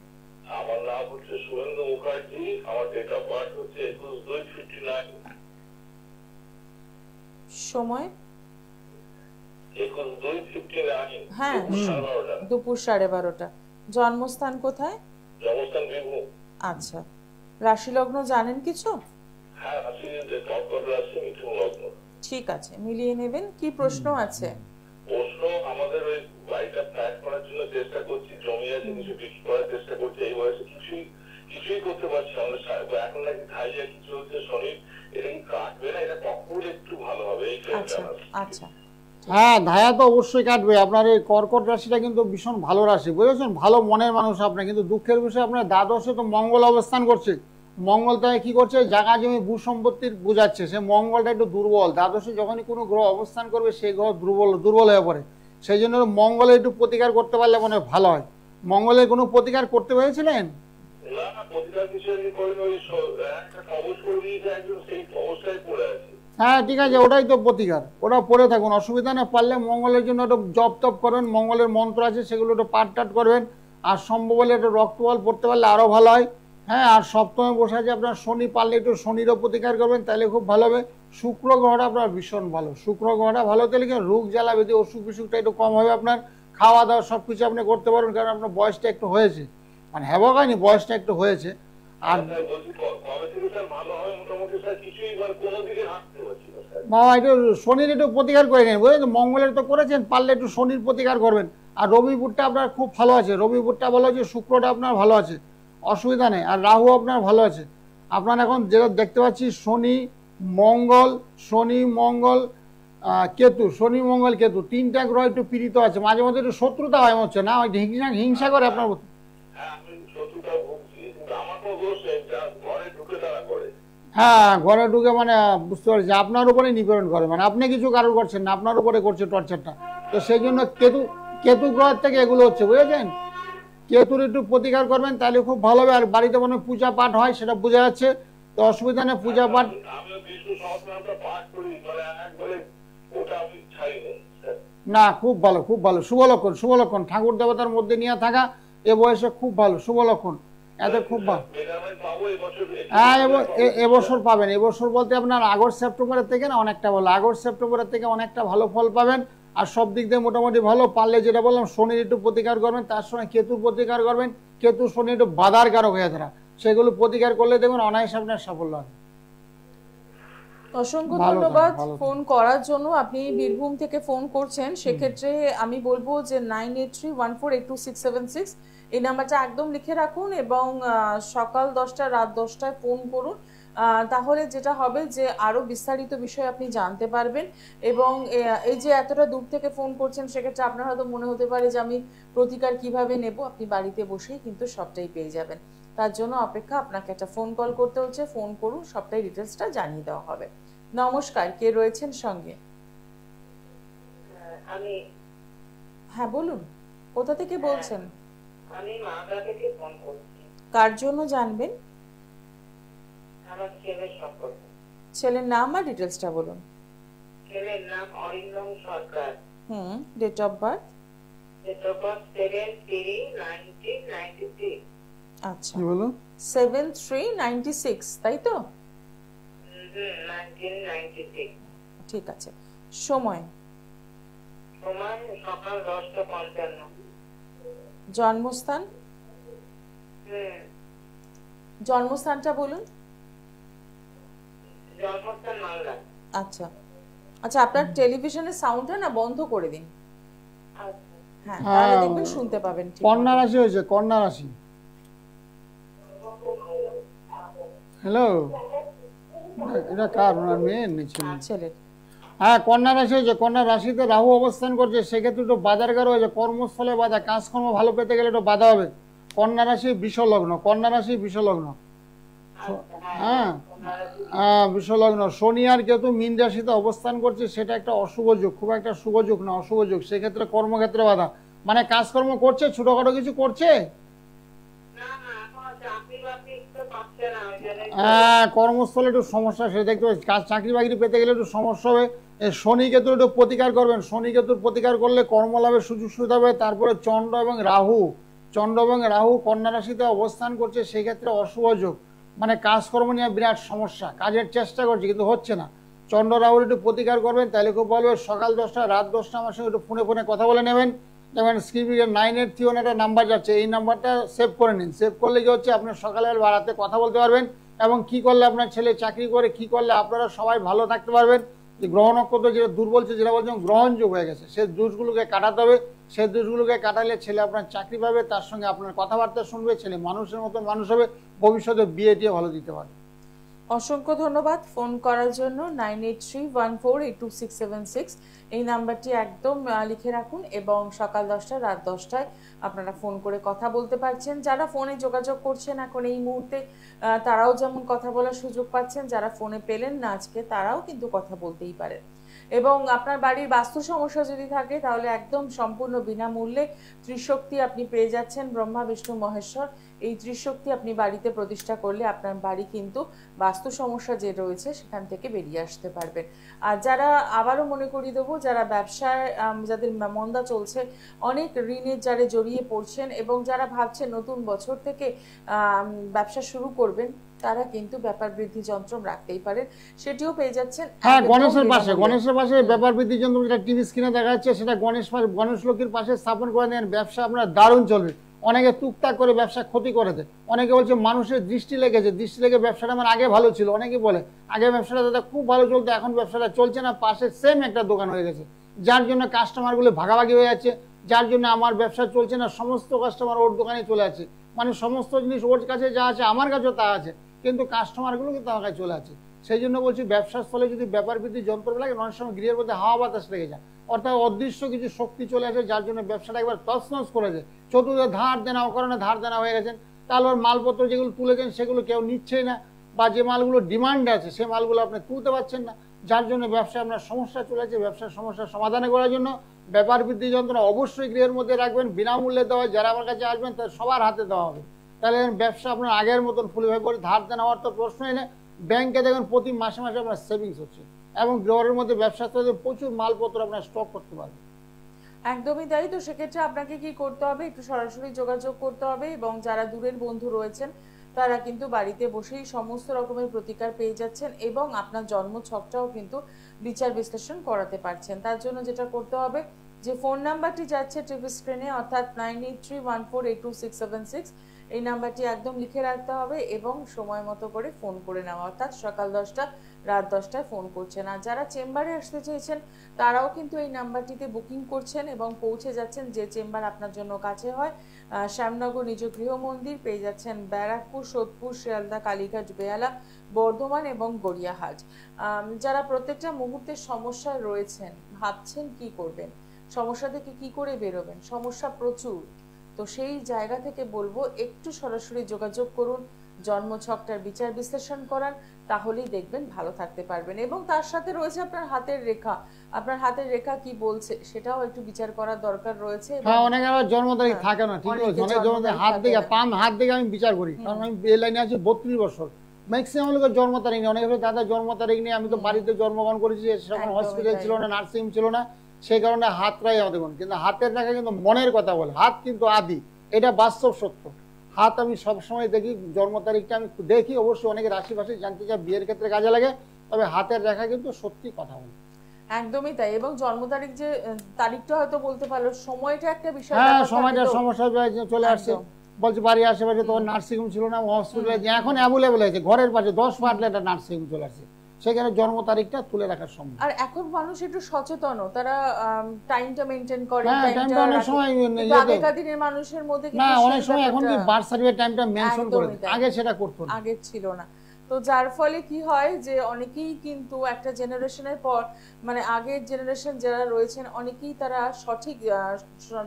আমার নাম হচ্ছে সুরেন্দ্র মুখার্জি, আমার ডেট অফ বার্থ হচ্ছে 21/2/59।
সময়?
21/2/59।
হ্যাঁ, দুপুর 12:30। জন্মস্থান কোথায়?
জন্মস্থান বীরভূম।
আচ্ছা, রাশি লগ্ন জানেন কিছু?
হ্যাঁ, রাশি কর্কট রাশি, মিথুন লগ্ন।
ঠিক আছে, মিলিয়ে নেবেন। কি প্রশ্ন আছে?
প্রশ্ন, আমাদের ওই বাড়িটা ফ্ল্যাট করার জন্য চেষ্টা করছি, জমি আছে কিছু বিক্রি করার চেষ্টা করছি। এই বয়সে কিছুই করতে পারছি না। এখন নাকি খাইয়া কিছু হচ্ছে শরীর, এটা কি কাটবে না? এটা কখন একটু ভালো হবে?
আচ্ছা আচ্ছা,
হ্যাঁ, ধায়া তো অবশ্যই কাটবে। আপনার এই কর্কট রাশিটা কিন্তু ভীষণ ভালো রাশি, বুঝেছেন? ভালো মনের মানুষ আপনার। কিন্তু দুঃখের বিষয়, আপনার দ্বাদশে তো মঙ্গল অবস্থান করছে। মঙ্গলটা কি করছে, জায়গা জমি ভূ সম্পত্তির বুঝাচ্ছে। সে মঙ্গলটা একটু দুর্বল। দ্বাদশে যখনই কোনো গ্রহ অবস্থান করবে সেই গ্রহ দুর্বল হয়ে পড়ে। সেই জন্য মঙ্গলের একটু প্রতিকার করতে পারলে মনে ভালো হয়। মঙ্গলের কোনো প্রতিকার করতে পেরেছিলেন? হ্যাঁ, ঠিক আছে, ওটাই তো প্রতিকার। ওটা পড়ে থাকুন, অসুবিধা না। পারলে মঙ্গলের জন্য একটু জপ তপ করবেন, মঙ্গলের মন্ত্র আছে সেগুলো একটু পাঠ টাট করবেন। আর সম্ভব হলে একটু রক্তবল পড়তে পারলে আরো ভালো হয়। হ্যাঁ, আর সপ্তমে বসে আছে আপনার শনি, পারলে একটু শনিরও প্রতিকার করবেন, তাহলে খুব ভালো হবে। শুক্র গ্রহটা আপনার ভীষণ ভালো। শুক্র গ্রহটা ভালো তাহলে রোগ জ্বালা ব্যাধি, অসুখ বিসুখটা একটু কম হবে। আপনার খাওয়া দাওয়া সবকিছু আপনি করতে পারবেন, কারণ আপনার বয়সটা একটু হয়েছে, মানে হ্যাঁ হয়নি, বয়সটা একটু হয়েছে। আর বাবা একটু শনির একটু প্রতিকার করে নেন, বুঝলেন? মঙ্গলের তো করেছেন, পারলে একটু শনির প্রতিকার করবেন। আর রবিপুরটা আপনার খুব ভালো আছে, রবিপুরটা ভালো আছে, শুক্রটা আপনার ভালো আছে। অসুবিধা নেই। আর রাহু আপনার ভালো আছে। আপনার এখন যেটা দেখতে পাচ্ছি শনি মঙ্গল কেতু, শনি মঙ্গল কেতু 3টা গ্রহ একটু পীড়িত আছে, মাঝে মধ্যে একটু শত্রুতা হয় হচ্ছে না, ওই হিংসা করে আপনার। হ্যাঁ, ঘরে ঢুকে মানে বুঝতে পারছি আপনার উপরে নিপীড়ন করে, মানে আপনি কিছু কারণ করছেন না, আপনার উপরে করছে টর্চারটা। তো সেই জন্য কেতু গ্রহের থেকে এগুলো হচ্ছে, বুঝেছেন? কেতুর একটু প্রতিকার করবেন তাহলে খুব ভালো হবে। আর বাড়িতে মনে পূজা পাঠ হয় সেটা বোঝা যাচ্ছে, তো অসুবিধা নেই। পূজা পাঠ না, খুব ভালো, খুব ভালো, শুভ লক্ষণ। ঠাকুর দেবতার মধ্যে নিয়ে থাকা এ বয়সে খুব ভালো, শুভ লক্ষণ, এত খুব ভালো। হ্যাঁ, এবছর পাবেন। এবছর বলতে আপনার আগস্ট সেপ্টেম্বরের থেকে না অনেকটা ভালো, আগস্ট সেপ্টেম্বরের থেকে অনেকটা ভালো ফল পাবেন। আর সব দিক দিয়ে মোটামুটি ভালো। পারলে যেটা বললাম শনির একটু প্রতিকার করবেন, তার সঙ্গে কেতুর প্রতিকার করবেন। কেতু শনি একটু বাধার কারক হয়ে তারা, সেগুলো প্রতিকার করলে দেখুন অনায়াসে আপনার সাফল্য হবে।
অসংখ্য ধন্যবাদ ফোন করার জন্য। আপনি বীরভূম থেকে ফোন করছেন, সেক্ষেত্রে আমি বলবো যে 9831482676 এই নাম্বারটা একদম লিখে রাখুন এবং সকাল 10টা রাত 10টায় ফোন করুন। তাহলে যেটা হবে যে আরো বিস্তারিত বিষয় আপনি জানতে পারবেন। এবং এই যে এতটা দূর থেকে ফোন করছেন, সেক্ষেত্রে আপনার হয়তো মনে হতে পারে যে আমি প্রতিকার কিভাবে নেব, আপনি বাড়িতে বসেই কিন্তু সবটাই পেয়ে যাবেন। তার জন্য অপেক্ষা, আপনাকে একটা ফোন কল করতে হচ্ছে, ফোন করুন, সবটাই ডিটেলসটা জানিয়ে দেওয়া হবে। নমস্কার, কে রয়েছেন সঙ্গে?
আমি।
হ্যাঁ বলুন, কোথা থেকে বলছেন?
আমি মালদা থেকে ফোন করছি।
কার জন্য জানবেন?
আমার ছেলের সম্পর্কে।
ছেলের নাম আর ডিটেলসটা বলুন।
ছেলের নাম Arindam Sarkar.
Date of birth?
Date of birth 7/3/1996।
আচ্ছা,
কি বলুন?
7/3/96, তাই তো?
1996।
ঠিক আছে। সময়?
সময় সকাল 10:55।
জন্মস্থান? জন্মস্থানটা বলুন।
জন্মস্থান মালদা।
আচ্ছা আচ্ছা, আপনার টেলিভিশনের সাউন্ডটা না বন্ধ করে দিন। হ্যাঁ, তাহলে দেখবেন শুনতে পাবেন।
কন্যা রাশি হয়েছে, কন্যা রাশি। হ্যালো, এটা কার? মেয়ের নিচে
ছেলের।
হ্যাঁ, কন্যা রাশি হয়েছে। কন্যা রাশিতে রাহু অবস্থান করছে, সেক্ষেত্রে একটু বাধার কারণ হয়েছে, কর্মস্থলে বাধা, কাজকর্ম ভালো পেতে গেলে একটু বাধা হবে। কন্যা রাশি বিষলগ্ন, কন্যা রাশি বিষলগ্ন। হ্যাঁ, বিষলগ্ন। শনি আর কেতু মীন রাশিতে অবস্থান করছে, সেটা একটা অশুভ যোগ, খুব একটা শুভ যোগ না, অশুভ যোগ। সেক্ষেত্রে কর্মক্ষেত্রে বাধা, মানে কাজকর্ম করছে, ছোটখাটো কিছু করছে, কর্মস্থলে একটু সমস্যা, সেটা দেখতে পাচ্ছি। কাজ চাকরি বাকরি পেতে গেলে একটু সমস্যা হবে। শনি কেতুর একটু প্রতিকার করবেন, শনি কেতুর প্রতিকার করলে কর্মলাভের সুযোগ সুবিধা হবে। তারপরে চন্দ্র এবং রাহু কন্যা রাশিতে অবস্থান করছে, সেক্ষেত্রে অশুভ যোগ, মানে কাজকর্ম নিয়ে বিরাট সমস্যা, কাজের চেষ্টা করছে কিন্তু হচ্ছে না। চন্দ্র রাহুর একটু প্রতিকার করবেন, তাহলে খুব ভালো। সকাল 10টা রাত 10টা আমার সঙ্গে একটু ফোনে কথা বলে নেবেন। যেমন স্ক্রিনে 9831 একটা নাম্বার যাচ্ছে, এই নাম্বারটা সেভ করে নিন। সেভ করলে কি হচ্ছে, আপনার সকালে বাড়াতে কথা বলতে পারবেন, এবং কি করলে আপনার ছেলে চাকরি করে, কি করলে আপনারা সবাই ভালো থাকতে পারবেন। যে গ্রহ নক্ষত্র যেটা দুর্বল, যেটা বলছেন গ্রহণযোগ হয়ে গেছে, সেই দোষগুলোকে কাটাতে হবে। সেই দোষগুলোকে কাটালে ছেলে আপনার চাকরি পাবে, তার সঙ্গে আপনার কথাবার্তা শুনবে, ছেলে মানুষের মতো মানুষ হবে, ভবিষ্যতে বিয়ে টিয়ে ভালো দিতে পারবে।
অসংখ্য ধন্যবাদ ফোন করার জন্য। 9831482676 এই নাম্বারটি একদম লিখে রাখুন এবং সকাল 10টা রাত 10টায় আপনারা ফোন করে কথা বলতে পারছেন। যারা ফোনে যোগাযোগ করছেন এখন এই মুহূর্তে, তারাও যেমন কথা বলার সুযোগ পাচ্ছেন, যারা ফোনে পেলেন না আজকে, তারাও কিন্তু কথা বলতেই পারেন। এবং আপনার বাড়ির বাস্তু সমস্যা যদি থাকে, তাহলে একদম সম্পূর্ণ বিনামূল্যে ত্রিশক্তি আপনি পেয়ে যাচ্ছেন, ব্রহ্মা বিষ্ণু মহেশ্বর। এই ত্রিশক্তি আপনি বাড়িতে প্রতিষ্ঠা করলে আপনার বাড়ি কিন্তু বাস্তু সমস্যা যে রয়েছে সেখান থেকে বেরিয়ে আসতে পারবেন। আর যারা, আবারও মনে করিয়ে দেবো, যারা ব্যবসায়, যাদের মন্দা চলছে, অনেক ঋণের জালে জড়িয়ে পড়ছেন, এবং যারা ভাবছেন নতুন বছর থেকে ব্যবসা শুরু করবেন, তারা কিন্তু ব্যাপার বৃদ্ধি যন্ত্র রাখতেই পারেন, সেটিও পেয়ে যাচ্ছেন।
হ্যাঁ, গণেশের পাশে ব্যাপার বৃদ্ধি যন্ত্র যেটা টিভি স্ক্রিনে দেখা যাচ্ছে, সেটা গণেশ লক্ষ্মীর পাশে স্থাপন করে দেন, ব্যবসা আপনার দারুণ চলবে। অনেকে টুকটাক করে ব্যবসা ক্ষতি করে দেয়, অনেকে বলছে মানুষের দৃষ্টি লেগেছে, দৃষ্টি লেগে ব্যবসাটা আমার আগে ভালো ছিল, অনেকে বলে আগে ব্যবসাটা দাদা খুব ভালো চলতো, এখন ব্যবসাটা চলছে না, পাশে সেম একটা দোকান হয়ে গেছে, যার জন্য কাস্টমারগুলো ভাগাভাগি হয়ে যাচ্ছে, যার জন্য আমার ব্যবসা চলছে না, সমস্ত কাস্টমার ওর দোকানে চলে আছে, মানে সমস্ত জিনিস ওর কাছে যা আছে আমার কাছেও তা আছে, কিন্তু কাস্টমারগুলো কিন্তু আমার কাছে চলে আছে। সেই জন্য বলছি ব্যবসার স্থলে যদি ব্যাপার বৃদ্ধি যন্ত্র লাগে, অনেক সময় গৃহের মধ্যে হাওয়া বাতাস লেগে যায়, অর্থাৎ অদৃশ্য কিছু শক্তি চলে আসে, যার জন্য ব্যবসাটা একবার তছনছ করে যায়। চতুর্থ ধার দেনা কারণে ধার দেনা হয়ে গেছেন, তাহলে ওর মালপত্র যেগুলো তুলেছেন সেগুলো কেউ নিচ্ছেই না, বা যে মালগুলো ডিমান্ড আছে সে মালগুলো আপনি তুলতে পারছেন না, যার জন্য ব্যবসায় আপনার সমস্যা চলে আছে। ব্যবসার সমস্যার সমাধান করার জন্য ব্যাপার বৃদ্ধি যন্ত্র অবশ্যই গৃহের মধ্যে রাখবেন, বিনামূল্যে দেওয়া, যারা আমার কাছে আসবেন তাদের সবার হাতে দেওয়া হবে, তাহলে ব্যবসা আপনার আগের মতন ফুলভাবে করে ধার দেনা হওয়ার তো প্রশ্নই নেই। ব্যাংকে দেখুন প্রতি মাসে মাসে আপনার সেভিংস হচ্ছে, এবং ঘরের মধ্যে ব্যবসা প্রচুর মালপত্র আপনার স্টক করতে পারবেন।
একদমই তাই। তো সেক্ষেত্রে আপনাকে কি করতে হবে, একটু সরাসরি যোগাযোগ করতে হবে, এবং যারা দূরের বন্ধু রয়েছেন তারা কিন্তু বাড়িতে বসেই সমস্ত রকমের প্রতিকার পেয়ে যাচ্ছেন, এবং আপনার জন্ম ছকটাও কিন্তু বিচার বিশ্লেষণ করাতে পারছেন। তার জন্য যেটা করতে হবে, যে ফোন নাম্বারটি যাচ্ছে টিভি স্ক্রিনে, অর্থাৎ 9831482676, এই নাম্বারটি একদম লিখে রাখতে হবে, এবং সময় মতো করে ফোন করে নেওয়া, অর্থাৎ সকাল 10টা রাত 10টায় ফোন করছেন। আর যারা চেম্বারে আসতে চেয়েছেন তারাও কিন্তু এই নাম্বারটিতে বুকিং করছেন এবং পৌঁছে যাচ্ছেন যে চেম্বার আপনার জন্য কাছে হয়। শ্যামনগর নিজ গৃহ মন্দির পেয়ে যাচ্ছেন ব্যারাকপুর, সোদপুর, শিয়ালদা, কালীঘাট, বেহালা, বর্ধমান এবং গড়িয়াহাট। যারা প্রত্যেকটা মুহূর্তে সমস্যায় রয়েছেন, ভাবছেন কি করবেন, সমস্যা থেকে কি করে বেরোবেন, সমস্যা প্রচুর, তো সেই জায়গা থেকে বলবো একটু সরাসরি যোগাযোগ করুন, জন্মছকটার বিচার বিশ্লেষণ করান, তাহলেই দেখবেন ভালো থাকতে পারবেন। এবং তার সাথে রয়েছে আপনার হাতের রেখা, আপনার হাতের রেখা কি বলছে সেটাও একটু বিচার করার দরকার রয়েছে।
হ্যাঁ, অনেকের আবার জন্ম তারিখ থাকে না, ঠিক আছে, অনেক জন্ম হাত দিকে হাত দিকে আমি বিচার করি, কারণ আমি এই লাইনে আছি 32 বছর, ম্যাক্সিমাম লোকের জন্ম তারিখ নেই। অনেকে দাদা জন্ম তারিখ নেই, আমি তো বাড়িতে জন্মগ্রহণ করেছি, সেখানে হসপিটাল ছিল না, নার্সিং ছিল না, সেই কারণে হাতটাই আমাদের মন। কিন্তু হাতের রেখা কিন্তু মনের কথা বলে, হাত কিন্তু আদি, এটা বাস্তব সত্য। হাত আমি সবসময় দেখি, জন্ম তারিখটা আমি দেখি, অবশ্যই অনেকে রাশি ফাশি জানতে চায়, বিয়ের ক্ষেত্রে কাজে লাগে, তবে হাতের রেখা কিন্তু সত্যি কথা বলে।
একদমই তাই। এবং জন্ম তারিখ, যে তারিখটা হয়তো বলতে পারলো, সময়টা একটা বিষয়।
হ্যাঁ, সময়টা সমস্যা চলে আসছে, বলছে বাড়ি আশেপাশে তখন নার্সিং হোম ছিল না, হসপিটাল এখন অ্যাভেলেবল হয়েছে, ঘরের পাশে 10 পাটলে একটা নার্সিং হোম চলে আসছে, সেখানে জন্ম তারিখটা তুলে রাখার সময়।
আর এখন মানুষ একটু সচেতন, তারা টাইমটা মেইনটেইন করে,
টাইমটা অনেক সময়
আগেকার দিনের মানুষের মধ্যে
না, অনেক সময় এখন কি বার্থ সার্টিফিকেট টাইমটা মেনশন করে, আগে সেটা করতো না,
আগে ছিল না। তো যার ফলে কি হয়, যে অনেকেই কিন্তু একটা জেনারেশনের পর, মানে আগের জেনারেশন যারা রয়েছেন অনেকেই তারা সঠিক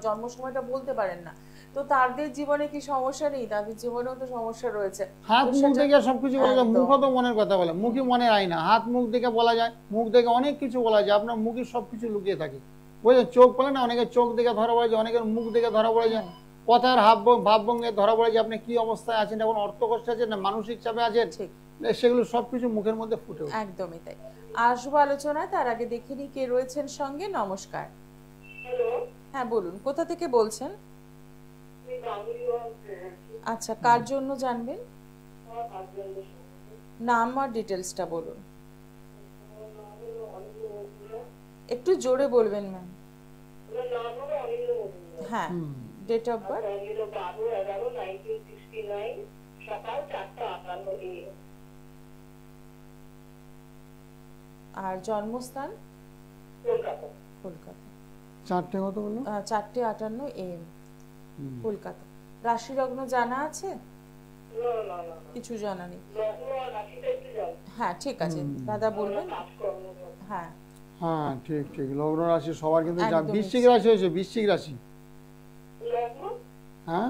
জন্ম সময়টা বলতে পারেন না। তো তাদের জীবনে কি সমস্যা নেই? তাদের জীবনেও তো সমস্যা রয়েছে।
হাত মুখ দেখে সবকিছু বলা যায়, মুখও তো মনের কথা বলে, মুখই মনের আয়না, হাত মুখ দেখে বলা যায়, মুখ দেখে অনেক কিছু বলা যায়, আপনার মুখে সবকিছু লুকিয়ে থাকে, বুঝলেন? চোখ বলে না, অনেকের চোখ দেখে ধরা পড়ে যায়, অনেকের মুখ দেখে ধরা পড়ে যায়, কথার ভাবভঙ্গে ধরা পড়ে যায় আপনি কি অবস্থায় আছেন, এখন অর্থ কষ্টে আছেন না মানসিক চাপে আছেন, সেগুলো সবকিছু মুখের মধ্যে ফুটে ওঠে।
একদমই তাই। আসবো আলোচনায়, তার আগে দেখে নি কে রয়েছেন সঙ্গে। নমস্কার। হ্যাঁ বলুন, কোথা থেকে বলছেন? আচ্ছা, কার জন্য জানবেন? নাম আর ডিটেলসটা বলুন, একটু জোরে বলবেন ম্যাম। হ্যাঁ, ডেট অফ বার্থ? আর জন্মস্থান? কলকাতা।
4টে কত বললো?
4:58 AM, কলকাতা। রাশি লগ্ন জানা আছে? কিছু জানা নেই? হ্যাঁ ঠিক আছে দাদা, বলবেন। হ্যাঁ
হ্যাঁ, ঠিক ঠিক, লগ্ন রাশি সবার কিন্তু বৃশ্চিক রাশি হয়েছে, বৃশ্চিক রাশি। হ্যাঁ,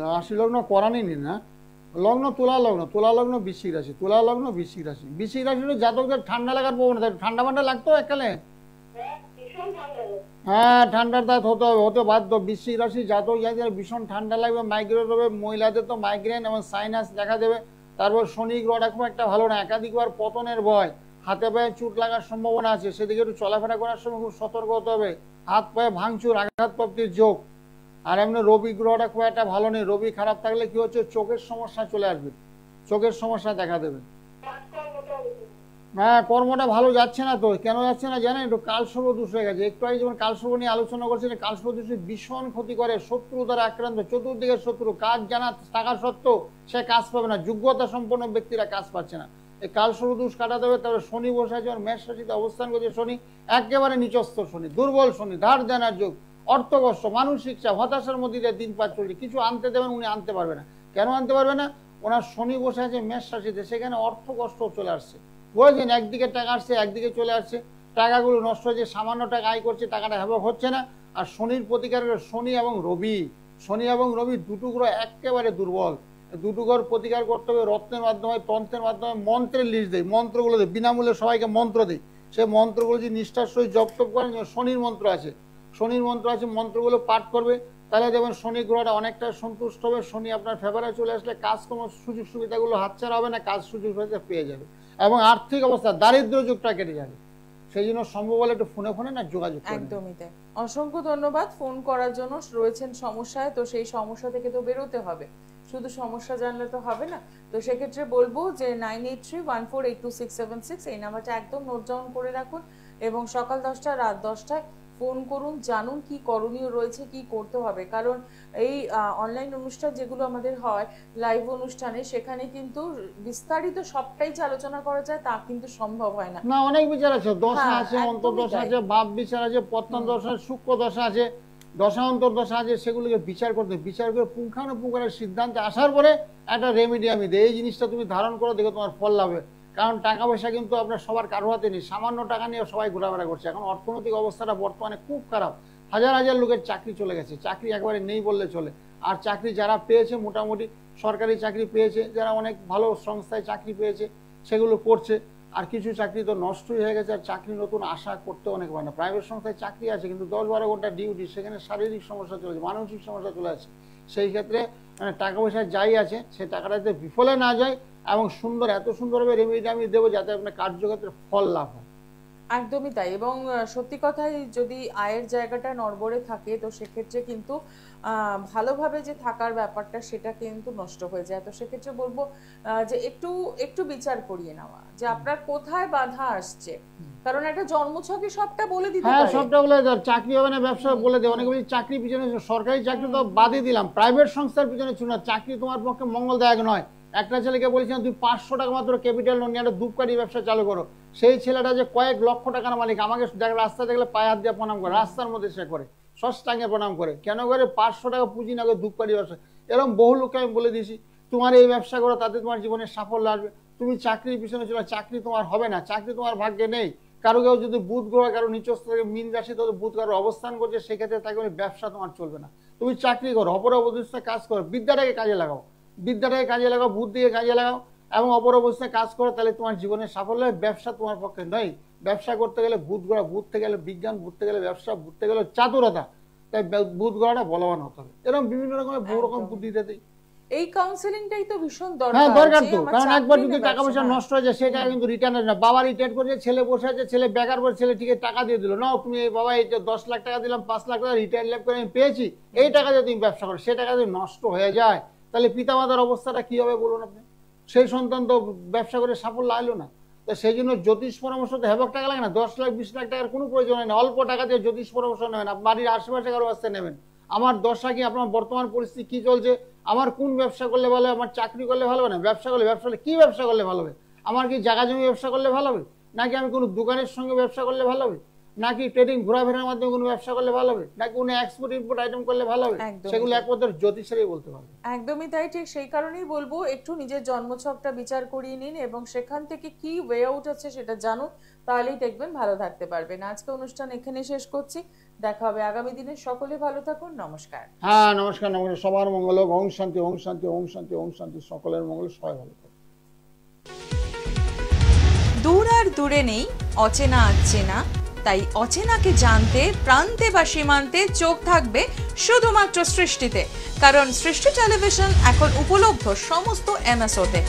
রাশি লগ্ন করানি না, লগ্ন তুলা লগ্ন, তুলা লগ্ন বৃশ্চিক রাশি, তুলা লগ্ন বৃশ্চিক রাশি। বৃশ্চিক রাশির জাতকদের ঠান্ডা লাগার প্রবণতা, ঠান্ডা মান্ডা লাগতো এককালে। হ্যাঁ, ঠান্ডার দাঁত হতে বাধ্য। বৃশ্চিক রাশি জাতক যাদের ভীষণ ঠান্ডা লাগবে, মাইগ্রেন হবে, মহিলাদের তো মাইগ্রেন এবং সাইনাস দেখা দেবে। তারপর শনি গ্রহটা খুব একটা ভালো না, একাধিকবার পতনের ভয়, হাতে পায়ে চোট লাগার সম্ভাবনা আছে, সেদিকে একটু চলাফেরা করার সময় খুব সতর্ক হতে হবে। হাত পায়ে ভাঙচুর, আঘাতপ্রাপ্তির যোগ। আর এমনি রবি গ্রহটা খুব একটা ভালো নেই, রবি খারাপ থাকলে কি হচ্ছে, চোখের সমস্যা চলে আসবে, চোখের সমস্যা দেখা দেবে। হ্যাঁ, কর্মটা ভালো যাচ্ছে না, তো কেন যাচ্ছে না জানেন? একটু কালসর্প দোষ হয়ে গেছে। একটু আগে যেমন কালসর্প নিয়ে আলোচনা করছেন, কালসর্প দোষ ভীষণ ক্ষতি করে, শত্রু দ্বারা আক্রান্ত, চতুর্দিকের শত্রু, কাজ জানা থাকা সত্ত্বেও সে কাজ পাবে না, যোগ্যতা সম্পন্ন ব্যক্তিরা কাজ পাচ্ছে না। এই কালসর্প দোষ কাটাতে হবে। তারপরে শনি বসে আছে, মেষ রাশিতে অবস্থান করছে শনি, একেবারে নিচস্থ শনি, দুর্বল শনি, ধার দেনার যোগ, অর্থ কষ্ট, মানসিক চাপ, হতাশার মধ্যে দিয়ে দিন পার চলছে। কিছু আনতে দেবেন, উনি আনতে পারবে না। কেন আনতে পারবে না? ওনার শনি বসে আছে মেষ রাশিতে, সেখানে অর্থ কষ্ট চলে আসছে। বুঝলেন, একদিকে টাকা আসছে, একদিকে চলে আসছে, টাকাগুলো নষ্ট হয়েছে, সামান্য টাকা আয় করছে, টাকাটা হ্যাবক হচ্ছে না। আর শনির প্রতিকার শনি এবং রবি, শনি এবং রবি দুটো গ্রহ একেবারে দুর্বল। দুটো গ্রহ প্রতিকার করতে হবে রত্নের মাধ্যমে, তন্ত্রের মাধ্যমে, মন্ত্রের লিস্ট দেয়, মন্ত্রগুলো দেয়, বিনামূল্যে সবাইকে মন্ত্র দেয়। সেই মন্ত্রগুলো যদি নিষ্ঠার সহিত জপ টপ করেন, শনির মন্ত্র আছে, শনির মন্ত্র আছে, মন্ত্রগুলো পাঠ করবে, তাহলে দেখবেন শনি গ্রহটা অনেকটা সন্তুষ্ট হবে। শনি আপনার ফেভারে চলে আসলে কাজকর্ম সুযোগ সুবিধাগুলো হাতছাড়া হবে না, কাজ সুযোগ সুবিধা পেয়ে যাবে এবং আর্থিক অবস্থা দারিদ্র যুগটা কেটে যাবে। সেই জন্য সম্ভব হলে একটু ফোনে না যোগাযোগ করুন।
একদমই তাই। অসংখ্য ধন্যবাদ ফোন করার জন্য। রয়েছেন সমস্যায়, তো সেই সমস্যা থেকে তো বেরোতে হবে, শুধু সমস্যা জানলে তো হবে না। তো সেক্ষেত্রে বলবো যে 9831482676 এই নাম্বারটা একদম নোট ডাউন করে রাখুন এবং সকাল 10টা রাত 10টায় ফোন করুন, জানুন কি করণীয় রয়েছে, কি করতে হবে। কারণ এই অনলাইন অনুষ্ঠান যেগুলো আমাদের হয় লাইভ অনুষ্ঠানে, সেখানে কিন্তু বিস্তারিত সবটাই যে আলোচনা করা যায় তা কিন্তু সম্ভব হয় না।
না, অনেক বিচার আছে, দশা আছে, অন্তর্দশা আছে, ভাব বিচার আছে, পত্তন দশা, সূক্ষ্ম দশা আছে, দশা অন্তর্দশা আছে, সেগুলোকে বিচার করতে, বিচার করে পুঙ্খানুপুঙ্খের সিদ্ধান্তে আসার পরে একটা রেমেডি আমি দিই, এই জিনিসটা তুমি ধারণ করো, দেখো তোমার ফল লাভে। কারণ টাকা পয়সা কিন্তু আপনার সবার কারো হাতে নেই, সামান্য টাকা নিয়ে সবাই ঘোরাফেরা করছে। এখন অর্থনৈতিক অবস্থাটা বর্তমানে খুব খারাপ, হাজার হাজার লোকের চাকরি চলে গেছে, চাকরি একেবারে নেই বললে চলে। আর চাকরি যারা পেয়েছে মোটামুটি সরকারি চাকরি পেয়েছে, যারা অনেক ভালো সংস্থায় চাকরি পেয়েছে সেগুলো করছে। আর কিছু চাকরি তো নষ্টই হয়ে গেছে, আর চাকরি নতুন আশা করতে অনেক হয় না। প্রাইভেট সংস্থায় চাকরি আছে কিন্তু 10-12 ঘন্টা ডিউটি, সেখানে শারীরিক সমস্যা চলেছে, মানসিক সমস্যা চলে আসছে। সেই ক্ষেত্রে মানে টাকা পয়সা যাই আছে সে টাকাটা যাতে বিফলে না যায় এবং সুন্দর, এত সুন্দরভাবে রেমেডি আমি দেবো যাতে আপনার কার্যক্ষেত্রে ফল লাভ হয়।
একদমই তাই। এবং সত্যি কথাই, যদি আয়ের জায়গাটা নড়বড়ে থাকে তো সেক্ষেত্রে কিন্তু ভালোভাবে যে থাকার ব্যাপারটা সেটা কিন্তু নষ্ট হয়ে যায়। তো সেক্ষেত্রে বলবো যে একটু বিচার করিয়ে নেওয়া যে আপনার কোথায় বাধা আসছে, কারণ একটা জন্মছকে সবটা বলে দিতে পারে।
হ্যাঁ, সবটা বলে দেয়, চাকরি হবে না, ব্যবসা বলে দেয়। অনেকে বলছে চাকরি পিছনে, সরকারি চাকরি তো বাদই দিলাম, প্রাইভেট সংস্থার পিছনে ছিল না। চাকরি তোমার পক্ষে মঙ্গলদায়ক নয়। একটা ছেলেকে বলেছিলাম তুই 500 টাকা মাত্র ক্যাপিটাল লোন নিয়ে একটা ধূপকাঠি ব্যবসা চালু করো। সেই ছেলেটা যে কয়েক লক্ষ টাকার মালিক, আমাকে রাস্তা দেখলে পায়ে হাত দিয়ে প্রণাম করে, রাস্তার মধ্যে সে করে, ষষ্ঠাঙ্গে প্রণাম করে। কেন করে? 500 টাকা পুঁজি না করে ধূপকাঠি ব্যবসা। এরকম বহু লোককে আমি বলে দিয়েছি তোমার এই ব্যবসা করো, তাতে তোমার জীবনে সাফল্য আসবে। তুমি চাকরির পিছনে চলো, চাকরি তোমার হবে না, চাকরি তোমার ভাগ্যে নেই। কারো কেউ যদি বুধ গ্রহ কারো নিচস্থ থেকে মীন রাশি তো বুধ কারো অবস্থান করছে, সেক্ষেত্রে তাকে ব্যবসা তোমার চলবে না। তুমি চাকরি করো, অপর অবস্থায় কাজ করো, বিদ্যাটাকে কাজে লাগাও, বিদ্যাটাকে কাজে লাগাও, বুদ্ধিকে কাজে লাগাও এবং অপর অবস্থায় কাজ করো, তাহলে তোমার জীবনের সাফল্য। ব্যবসা তোমার পক্ষে নয়। ব্যবসা করতে গেলে বুধ গ্রহ, বুঝতে গেলে বিজ্ঞান, বুঝতে গেলে ব্যবসা, বুঝতে গেলে চাতুরতা, তাই বুধ গ্রহটা বলবান হতে হবে। এরকম বিভিন্ন রকমের বহু রকম বুদ্ধি দিতে।
এই কাউন্সেলিংটাই তো ভীষণ দরকার।
হ্যাঁ, দরকার তো, কারণ একবার যদি টাকা পয়সা নষ্ট হয়ে যায় সেই টাকা কিন্তু রিটার্ন আসবে না। বাবা রিটায়ার করেছে, ছেলে বসে আছে, ছেলে বেকার বসে, ছেলে ঠিক টাকা দিয়ে দিল, না তুমি বাবা এই 10 লাখ টাকা দিলাম, 5 লাখ টাকা রিটায়ার লাভ করে আমি পেয়েছি, এই টাকা দিয়ে তুমি ব্যবসা করো, সে টাকা যদি নষ্ট হয়ে যায় তাহলে পিতামাতার অবস্থাটা কি হবে বলুন আপনি? সেই সন্তান তো ব্যবসা করে সাফল্য আইলো না। তো সেই জন্য জ্যোতিষ পরামর্শ তো হেবক টাকা লাগে না, 10 লাখ 20 লাখ টাকার কোনো প্রয়োজন হয় না। অল্প টাকা দিয়ে জ্যোতিষ পরামর্শ নেবেন, বাড়ির আশেপাশে কারো আসতে নেবেন। আমার দশা কি, আপনার বর্তমান পরিস্থিতি কি চলছে, আমার কোন ব্যবসা করলে ভালো হবে, আমার চাকরি করলে ভালো হবে না, ব্যবসা করলে কি ব্যবসা করলে ভালো হবে, আমার কি জায়গা জমি ব্যবসা করলে ভালো হবে, নাকি আমি কোনো দোকানের সঙ্গে ব্যবসা করলে ভালো হবে, নাকি ট্রেডিং ঘোরাফেরার মাধ্যমে কোনো ব্যবসা করলে ভালো হবে, নাকি কোনো এক্সপোর্ট ইম্পোর্ট আইটেম করলে ভালো হবে, সেগুলো একমাত্র জ্যোতিষেরই বলতে পারবে।
একদমই তাই। ঠিক সেই কারণেই বলবো একটু নিজের জন্মছকটা বিচার করিয়ে নিন এবং সেখান থেকে কি ওয়ে আউট আছে সেটা জানুন, তাহলেই দেখবেন ভালো থাকতে পারবেন। আজকে অনুষ্ঠান এখানে শেষ করছি, দেখা হবে আগামী দিনে। সকলে ভালো থাকুন, নমস্কার।
হ্যাঁ, নমস্কার, নমস্কার, সবার মঙ্গল হোক। ওম শান্তি, ওম শান্তি, ওম শান্তি, ওম শান্তি, সকলের মঙ্গল, সবাই ভালো থাকুন।
দূর আর দূরে নেই অচেনা আচেনা, তাই অচেনাকে জানতে প্রান্তে বা সীমান্তে চোখ থাকবে শুধুমাত্র সৃষ্টিতে, কারণ সৃষ্টি টেলিভিশন এখন উপলব্ধ সমস্ত এমএসওতে।